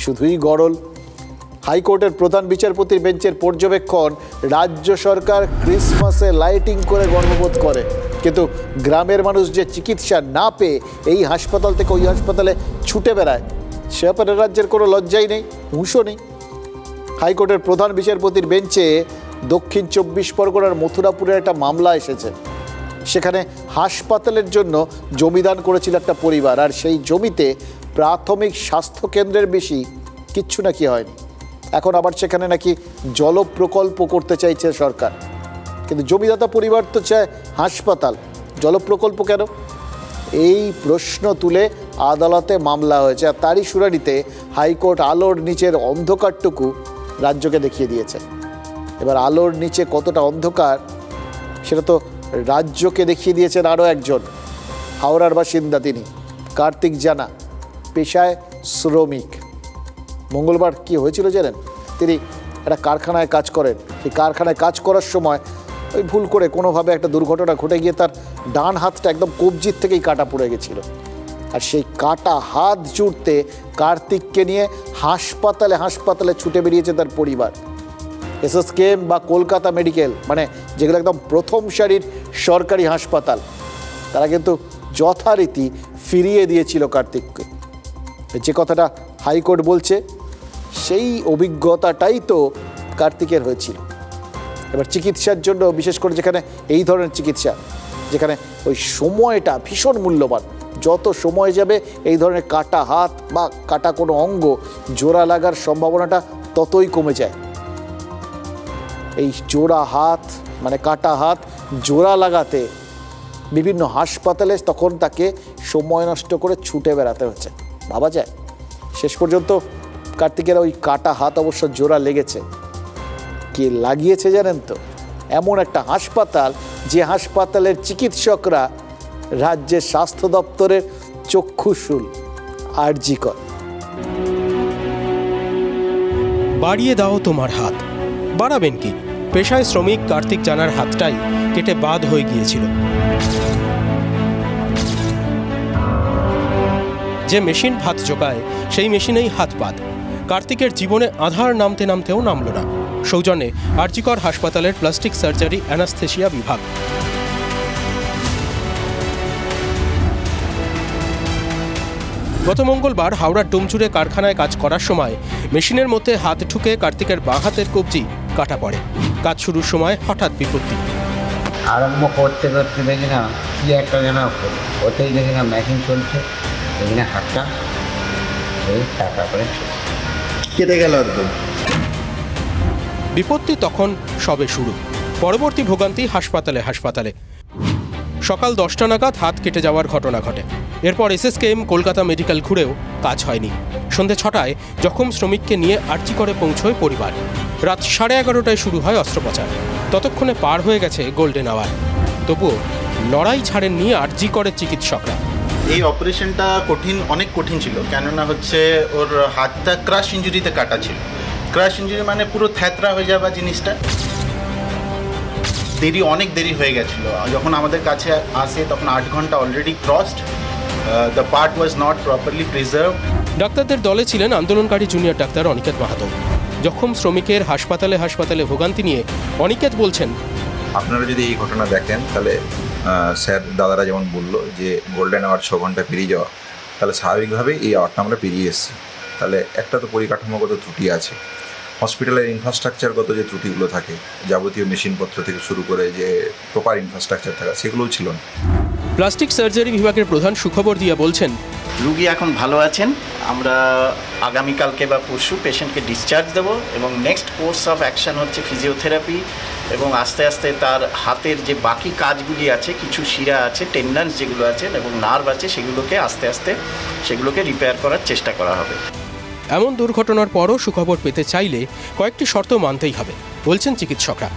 শুধুই গরল। হাইকোর্টের প্রধান বিচারপতির বেঞ্চের পর্যবেক্ষণ, রাজ্য সরকার ক্রিসমাসে লাইটিং করে গর্ববোধ করে, কিন্তু গ্রামের মানুষ যে চিকিৎসা না পেয়ে এই হাসপাতাল থেকে ওই হাসপাতালে ছুটে বেড়ায়, সে ব্যাপারে রাজ্যের কোনো লজ্জাই নেই, হুঁশও নেই। হাইকোর্টের প্রধান বিচারপতির বেঞ্চে দক্ষিণ 24 পরগনার মথুরাপুরের একটা মামলা এসেছে। সেখানে হাসপাতালের জন্য জমিদান করেছিল একটা পরিবার, আর সেই জমিতে প্রাথমিক স্বাস্থ্যকেন্দ্রের বেশি কিচ্ছু নাকি হয়নি। এখন আবার সেখানে নাকি জল প্রকল্প করতে চাইছে সরকার, কিন্তু জমিদাতা পরিবার তো চায় হাসপাতাল, জল প্রকল্প কেন? এই প্রশ্ন তুলে আদালতে মামলা হয়েছে, আর তারই শুনানিতে হাইকোর্ট আলোর নিচের অন্ধকারটুকু রাজ্যকে দেখিয়ে দিয়েছে। এবার আলোর নিচে কতটা অন্ধকার সেটা তো রাজ্যকে দেখিয়ে দিয়েছেন আরও একজন হাওড়ার বাসিন্দা, তিনি কার্তিক জানা, পেশায় শ্রমিক। মঙ্গলবার কি হয়েছিল জানেন? তিনি একটা কারখানায় কাজ করেন, সেই কারখানায় কাজ করার সময় ওই ভুল করে কোনোভাবে একটা দুর্ঘটনা ঘটে গিয়ে তার ডান হাতটা একদম কবজির থেকেই কাটা পড়ে গেছিল, আর সেই কাটা হাত জুড়তে কার্তিককে নিয়ে হাসপাতালে ছুটে বেরিয়েছে তার পরিবার। এসএসকেএম বা কলকাতা মেডিকেল, মানে যেগুলো একদম প্রথম সারির সরকারি হাসপাতাল, তারা কিন্তু যথারীতি ফিরিয়ে দিয়েছিল কার্তিককে। যে কথাটা হাইকোর্ট বলছে সেই অভিজ্ঞতাটাই তো কার্তিকের হয়েছিল। এবার চিকিৎসার জন্য, বিশেষ করে যেখানে এই ধরনের চিকিৎসা, যেখানে ওই সময়টা ভীষণ মূল্যবান, যত সময় যাবে এই ধরনের কাটা হাত বা কাটা কোনো অঙ্গ জোড়া লাগার সম্ভাবনাটা ততই কমে যায়। এই জোড়া হাত মানে কাটা হাত জোড়া লাগাতে বিভিন্ন হাসপাতালে তখন তাকে সময় নষ্ট করে ছুটে বেড়াতে হচ্ছে, ভাবা যায়। শেষ পর্যন্ত কার্তিকের ওই কাটা হাত অবশ্য জোড়া লেগেছে। কে লাগিয়েছে জানেন তো? এমন একটা হাসপাতাল, যে হাসপাতালের চিকিৎসকরা রাজ্যের স্বাস্থ্য দপ্তরের চক্ষুশূল, আরজি কর। বাড়িয়ে দাও তোমার হাত, বাড়াবেন কি? পেশায় শ্রমিক কার্তিক জানার হাতটাই কেটে বাদ হয়ে গিয়েছিল। যে মেশিন ভাত জোগায় সেই মেশিনেই হাত বাদ। কার্তিকের জীবনে আধার নামতে নামতেও নামল না। সৌজন্যে আরজি কর হাসপাতালের প্লাস্টিক সার্জারি অ্যানাস্থেসিয়া বিভাগ। গত মঙ্গলবার হাওড়ার ডোমচুরে কারখানায় কাজ করার সময় মেশিনের মধ্যে হাত ঢুকে কার্তিকের বাঁ হাতের কবজি কাটা পড়ে। কাজ শুরুর সময় হঠাৎ বিপত্তি। আরম্ভ করতে করতে দেখি না কি একটা যেন ওতেই দেখি না মেশিন চলছে, দেখি না হাতটা এই টাকা করে কেটে গেল একদম। বিপত্তি তখন সবে শুরু, পরবর্তী ভোগান্তি হাসপাতালে। সকাল 10টা নাগাদ হাত কেটে যাওয়ার ঘটনা ঘটে। এরপর এসএসকেএম কলকাতা মেডিকেল ঘুরেও কাজ হয়নি। সন্ধে 6টায় জখম শ্রমিককে নিয়ে আরজি করে পৌঁছয় পরিবার। রাত 11:30টায় শুরু হয় অস্ত্রোপচার। ততক্ষণে পার হয়ে গেছে গোল্ডেন আওয়ার। তবুও লড়াই ছাড়েননি আরজি করে চিকিৎসকরা। এই অপারেশনটা অনেক কঠিন ছিল, কেননা হচ্ছে ওর হাতটা ক্রাশ ইঞ্জুরিতে কাটা ছিল। ক্রাশ ইঞ্জুরি মানে পুরো থ্যাতরা হয়ে যাওয়া জিনিসটা। অনেক দেরি হয়ে গেছিল। যখন আমাদের কাছে আসে তখন 8 ঘন্টা already crossed. The part was not properly preserve. ডাক্তারদের দলে ছিলেন আন্দোলনকারী জুনিয়র ডাক্তার অনিকেত মাহাতো। জখম শ্রমিকের হাসপাতালে ভোগান্তি নিয়ে অনিকেত বলছেন, আপনারা যদি এই ঘটনা দেখেন তাহলে স্যার দাদারা যেমন বললো যে গোল্ডেন আওয়ার 6 ঘন্টা পেরিয়ে যাওয়া, তাহলে স্বাভাবিকভাবেই এই আওয়ারটা আমরা পেরিয়ে এসেছি। তাহলে একটা তো পরিকাঠামোগত ত্রুটি আছে, হসপিটালের ইনফ্রাস্ট্রাকচারগত যে ত্রুটিগুলো থাকে, যাবতীয় মেশিনপত্র থেকে শুরু করে যে প্রপার ইনফ্রাস্ট্রাকচার থাকা, সেগুলোও ছিল না। প্লাস্টিক সার্জারি বিভাগের প্রধান সুখবর দিয়া বলছেন, রুগী এখন ভালো আছেন। আমরা আগামীকালকে বা পরশু পেশেন্টকে ডিসচার্জ দেবো এবং নেক্সট কোর্স অফ অ্যাকশন হচ্ছে ফিজিওথেরাপি, এবং আস্তে আস্তে তার হাতের যে বাকি কাজগুলি আছে, কিছু শিরা আছে, টেন্ডনস যেগুলো আছে এবং নার্ভ আছে, সেগুলোকে আস্তে আস্তে রিপেয়ার করার চেষ্টা করা হবে। এমন দুর্ঘটনার পরও সুখবর পেতে চাইলে কয়েকটি শর্ত মানতেই হবে বলছেন চিকিৎসকরা।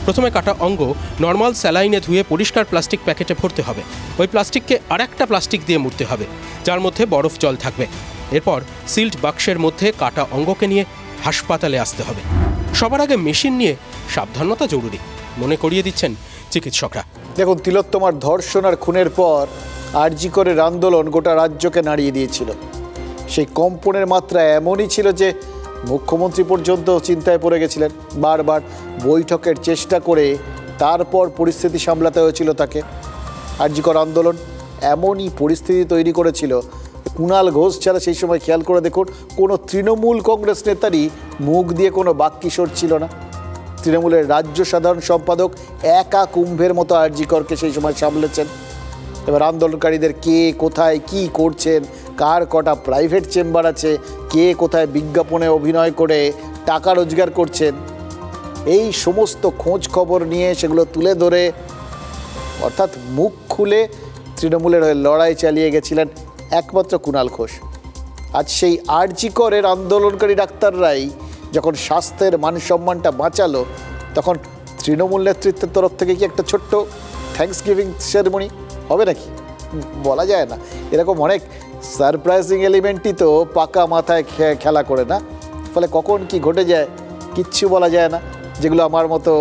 প্রথমে কাটা অঙ্গ নর্মাল স্যালাইনে ধুয়ে পরিষ্কার প্লাস্টিক প্যাকেটে ভরতে হবে। ওই প্লাস্টিককে আরেকটা প্লাস্টিক দিয়ে মুড়তে হবে, যার মধ্যে বরফ জল থাকবে। এরপর সিল্ড বাক্সের মধ্যে কাটা অঙ্গকে নিয়ে হাসপাতালে আসতে হবে। সবার আগে মেশিন নিয়ে সাবধানতা জরুরি মনে করিয়ে দিচ্ছেন চিকিৎসকরা। দেখুন, তিলোত্তমার ধর্ষণ আর খুনের পর আরজি করের আন্দোলন গোটা রাজ্যকে নাড়িয়ে দিয়েছিল। সেই কম্পনের মাত্রা এমনই ছিল যে মুখ্যমন্ত্রী পর্যন্ত চিন্তায় পড়ে গেছিলেন। বারবার বৈঠকের চেষ্টা করে তারপর পরিস্থিতি সামলাতে হয়েছিল তাকে। আরজি কর আন্দোলন এমনই পরিস্থিতি তৈরি করেছিল, কুণাল ঘোষ ছাড়া সেই সময় খেয়াল করে দেখুন কোনো তৃণমূল কংগ্রেস নেতারই মুখ দিয়ে কোনো বাক্য সরছিল না। তৃণমূলের রাজ্য সাধারণ সম্পাদক একা কুম্ভের মতো আরজি করকে সেই সময় সামলেছেন। এবার আন্দোলনকারীদের কে কোথায় কি করছেন, কার কটা প্রাইভেট চেম্বার আছে, কে কোথায় বিজ্ঞাপনে অভিনয় করে টাকা রোজগার করছেন, এই সমস্ত খোঁজ খবর নিয়ে সেগুলো তুলে ধরে অর্থাৎ মুখ খুলে তৃণমূলের হয়ে লড়াই চালিয়ে গেছিলেন একমাত্র কুণাল ঘোষ। আজ সেই আরজি করের আন্দোলনকারী ডাক্তাররাই যখন স্বাস্থ্যের মান সম্মানটা বাঁচালো, তখন তৃণমূল নেতৃত্বের তরফ থেকে কি একটা ছোট্ট থ্যাঙ্কস গিভিং সেরেমনি হবে নাকি? বলা যায় না। এরকম অনেক সারপ্রাইজিং এলিমেন্টই তো পাকা মাথায় খেলা করে না, ফলে কখন কি ঘটে যায় কিচ্ছু বলা যায় না, যেগুলো আমার মতো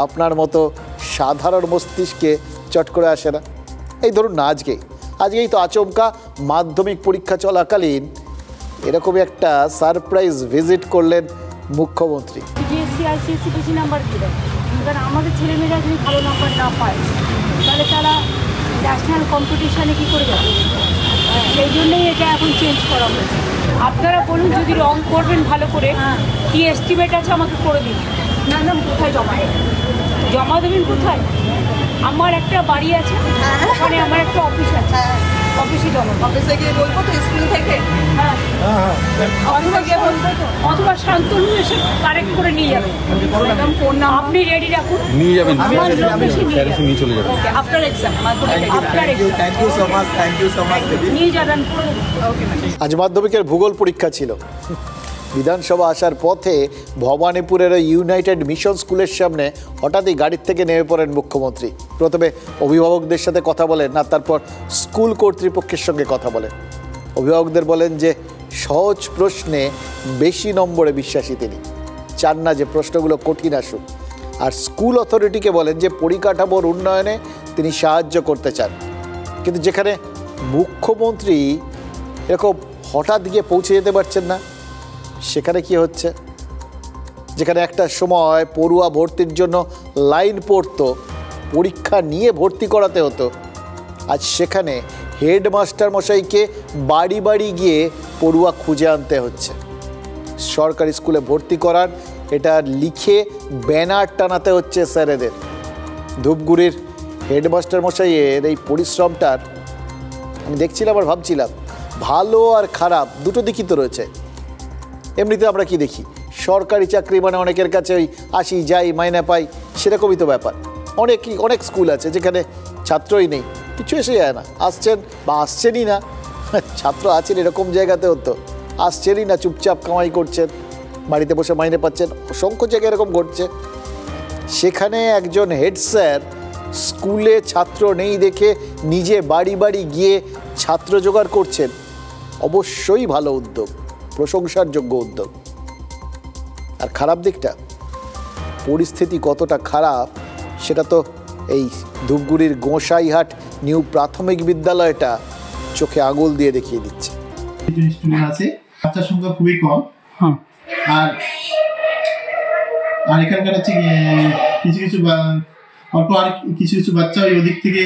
আপনার মতো সাধারণ মস্তিষ্কে চট করে আসে না। এই ধরুন না, আজকেই তো আচমকা মাধ্যমিক পরীক্ষা চলাকালীন এরকমই একটা সারপ্রাইজ ভিজিট করলেন মুখ্যমন্ত্রী। সিবিএসসি আইসিএসসি বেশি নাম্বার দিয়ে দেয়, কারণ আমাদের ছেলেমেয়েরা যদি ভালো নাম্বার না পায় তাহলে তারা ন্যাশনাল কম্পিটিশানে কী করে যাবে? সেই জন্যই এটা এখন চেঞ্জ করা হয়েছে। আপনারা বলুন যদি রং করবেন ভালো করে, কি এস্টিমেট আছে আমাকে করে দিন। না না, কোথায় জমা দেবেন কোথায়? আমার একটা বাড়ি আছে, ওখানে আমার একটা অফিস আছে, অফিসে জমা। অফিসে গিয়ে বলবো তো স্কুল থেকে? হ্যাঁ, অথবা গিয়ে বলবো তো, অথবা শান্তনু এসে কারেক্ট করে নিয়ে যাবেন। ফোন না আপনি রেডি রাখুন, নিয়ে যাবেন, নিয়ে চলে যাবেন after exam. Thank you so much, নিয়ে যাবেন। আজ মাধ্যমিকের ভূগোল পরীক্ষা ছিল। বিধানসভা আসার পথে ভবানীপুরের ইউনাইটেড মিশন স্কুলের সামনে হঠাৎই গাড়ির থেকে নেমে পড়েন মুখ্যমন্ত্রী। প্রথমে অভিভাবকদের সাথে কথা বলেন, আর তারপর স্কুল কর্তৃপক্ষের সঙ্গে কথা বলেন। অভিভাবকদের বলেন যে সহজ প্রশ্নে বেশি নম্বরে বিশ্বাসী তিনি, চান না যে প্রশ্নগুলো কঠিন আসুক। আর স্কুল অথরিটিকে বলেন যে পরিকাঠামোর উন্নয়নে তিনি সাহায্য করতে চান। কিন্তু যেখানে মুখ্যমন্ত্রী এরকম হঠাৎ গিয়ে পৌঁছে যেতে পারছেন না, সেখানে কি হচ্ছে? যেখানে একটা সময় পড়ুয়া ভর্তির জন্য লাইন পড়তো, পরীক্ষা নিয়ে ভর্তি করাতে হতো, আজ সেখানে হেডমাস্টার মশাইকে বাড়ি বাড়ি গিয়ে পড়ুয়া খুঁজে আনতে হচ্ছে। সরকারি স্কুলে ভর্তি করার এটা লিখে ব্যানার টানাতে হচ্ছে স্যারেদের। ধূপগুড়ির হেডমাস্টার মশাইয়ের এই পরিশ্রমটার আমি দেখছিলাম আর ভাবছিলাম, ভালো আর খারাপ দুটো দিকই তো রয়েছে। এমনিতে আমরা কি দেখি, সরকারি চাকরি মানে অনেকের কাছে ওই আসি যাই মাইনে পাই সেরকমই তো ব্যাপার। অনেক স্কুল আছে যেখানে ছাত্রই নেই, কিছু এসে যায় না, আসছেন বা আসছেনই না, ছাত্র আছেন এরকম জায়গাতেও তো আসছেনই না, চুপচাপ কামাই করছেন, বাড়িতে বসে মাইনে পাচ্ছেন, অসংখ্য জায়গায় এরকম ঘটছে। সেখানে একজন হেড স্যার স্কুলে ছাত্র নেই দেখে নিজে বাড়ি বাড়ি গিয়ে ছাত্র জোগাড় করছেন, অবশ্যই ভালো উদ্যোগ, প্রশংসার যোগ্য উদ্যোগ। আর খারাপ দিকটা, পরিস্থিতি কতটা খারাপ সেটা তো এই ধূপগুড়ির গোসাইহাট নিউ প্রাথমিক বিদ্যালয়টা চোখে আঙুল দিয়ে দেখিয়ে দিচ্ছে। স্টুডেন্ট আছে, বাচ্চার সংখ্যা খুবই কম। আর আর এখানকার হচ্ছে কিছু কিছু অল্প আর কিছু কিছু বাচ্চা ওই ওদিক থেকে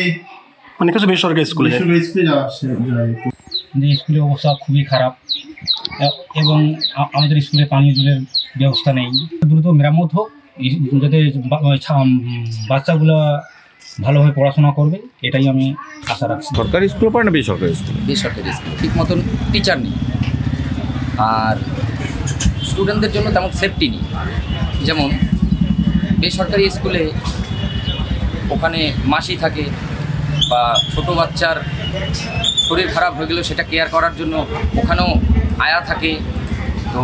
মানে কিছু বেসরকারি স্কুলে যাওয়া আসে। স্কুলের অবস্থা খুবই খারাপ এবং আমাদের স্কুলে পানীয় জলের ব্যবস্থা নেই। দ্রুত মেরামত হোক, যাতে বাচ্চাগুলো ভালোভাবে পড়াশোনা করবে, এটাই আমি আশা রাখছি। সরকারি স্কুল পড়ে না বেসরকারি স্কুল? বেসরকারি স্কুল ঠিক মতন টিচার নেই, আর স্টুডেন্টদের জন্য তেমন সেফটি নেই। যেমন বেসরকারি স্কুলে ওখানে মাসি থাকে, বা ছোটো বাচ্চার শরীর খারাপ হয়ে গেলেও সেটা কেয়ার করার জন্য ওখানেও আয়া থাকে, তো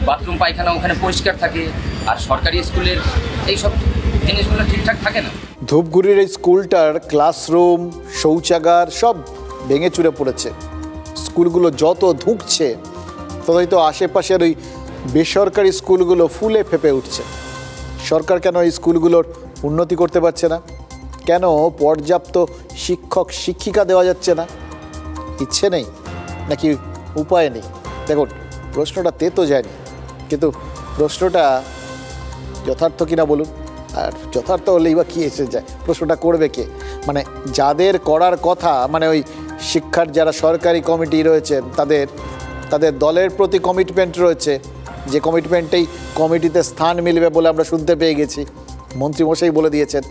বাথরুম পায়খানা ওখানে পরিষ্কার থাকে। আর সরকারি স্কুলের এইসব জিনিসগুলো ঠিকঠাক থাকে না। ধূপগুড়ির এই স্কুলটার ক্লাসরুম, শৌচাগার সব ভেঙে চুরে পড়েছে। স্কুলগুলো যত ধুঁকছে ততই তো আশেপাশের ওই বেসরকারি স্কুলগুলো ফুলে ফেপে উঠছে। সরকার কেন এই স্কুলগুলোর উন্নতি করতে পারছে না? কেন পর্যাপ্ত শিক্ষক শিক্ষিকা দেওয়া যাচ্ছে না? ইচ্ছে নেই নাকি উপায় নেই? দেখুন, প্রশ্নটা তেতো যায়নি, কিন্তু প্রশ্নটা যথার্থ কিনা বলুন। আর যথার্থ হলেই বা কী এসে যায়, প্রশ্নটা করবে কে? মানে যাদের করার কথা, মানে ওই শিক্ষার যারা সরকারি কমিটি রয়েছেন তাদের দলের প্রতি কমিটমেন্ট রয়েছে, যে কমিটমেন্টেই কমিটিতে স্থান মিলবে বলে আমরা শুনতে পেয়ে গেছি, মন্ত্রীমশাই বলে দিয়েছেন।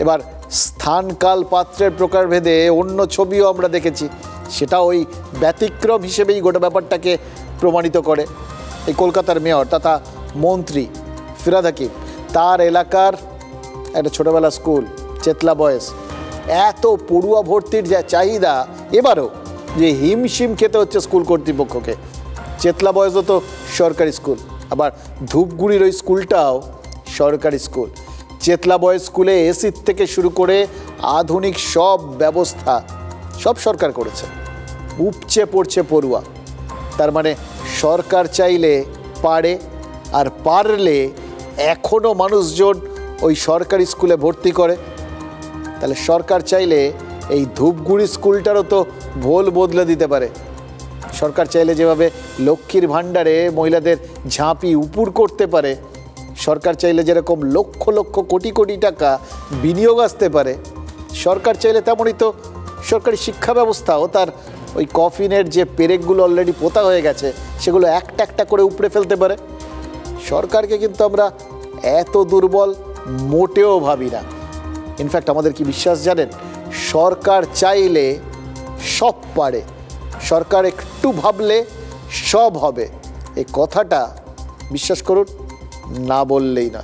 এবার স্থান কাল পাত্রের প্রকারভেদে অন্য ছবিও আমরা দেখেছি, সেটা ওই ব্যতিক্রম হিসেবেই গোটা ব্যাপারটাকে প্রমাণিত করে। এই কলকাতার মেয়র তথা মন্ত্রী ফিরহাদ হাকিম, তার এলাকার একটা ছোটোবেলা স্কুল চেতলা বয়েজ, এত পড়ুয়া ভর্তির যা চাহিদা, এবারও যে হিমশিম খেতে হচ্ছে স্কুল কর্তৃপক্ষকে। চেতলা বয়েজও তো সরকারি স্কুল, আবার ধূপগুড়ির ওই স্কুলটাও সরকারি স্কুল। চেতলা বয়েজ স্কুলে এসির থেকে শুরু করে আধুনিক সব ব্যবস্থা সব সরকার করেছে। উপচে পড়ছে পড়ুয়া, তার মানে সরকার চাইলে পারে, আর পারলে এখনও মানুষজন ওই সরকারি স্কুলে ভর্তি করে। তাহলে সরকার চাইলে এই ধূপগুড়ি স্কুলটারও তো ভোল বদলে দিতে পারে। সরকার চাইলে যেভাবে লক্ষ্মীর ভাণ্ডারে মহিলাদের ঝাঁপি উপুর করতে পারে, সরকার চাইলে যেরকম লক্ষ লক্ষ কোটি কোটি টাকা বিনিয়োগ আসতে পারে, সরকার চাইলে তেমনই তো সরকারি শিক্ষা ব্যবস্থাও তার ওই কফিনের যে পেরেকগুলো অলরেডি পোতা হয়ে গেছে সেগুলো একটা একটা করে উপড়ে ফেলতে পারে। সরকারকে কিন্তু আমরা এত দুর্বল মোটেও ভাবি না। ইনফ্যাক্ট আমাদের কি বিশ্বাস জানেন, সরকার চাইলে সব পারে, সরকার একটু ভাবলে সব হবে। এই কথাটা বিশ্বাস করুন, না বললেই না।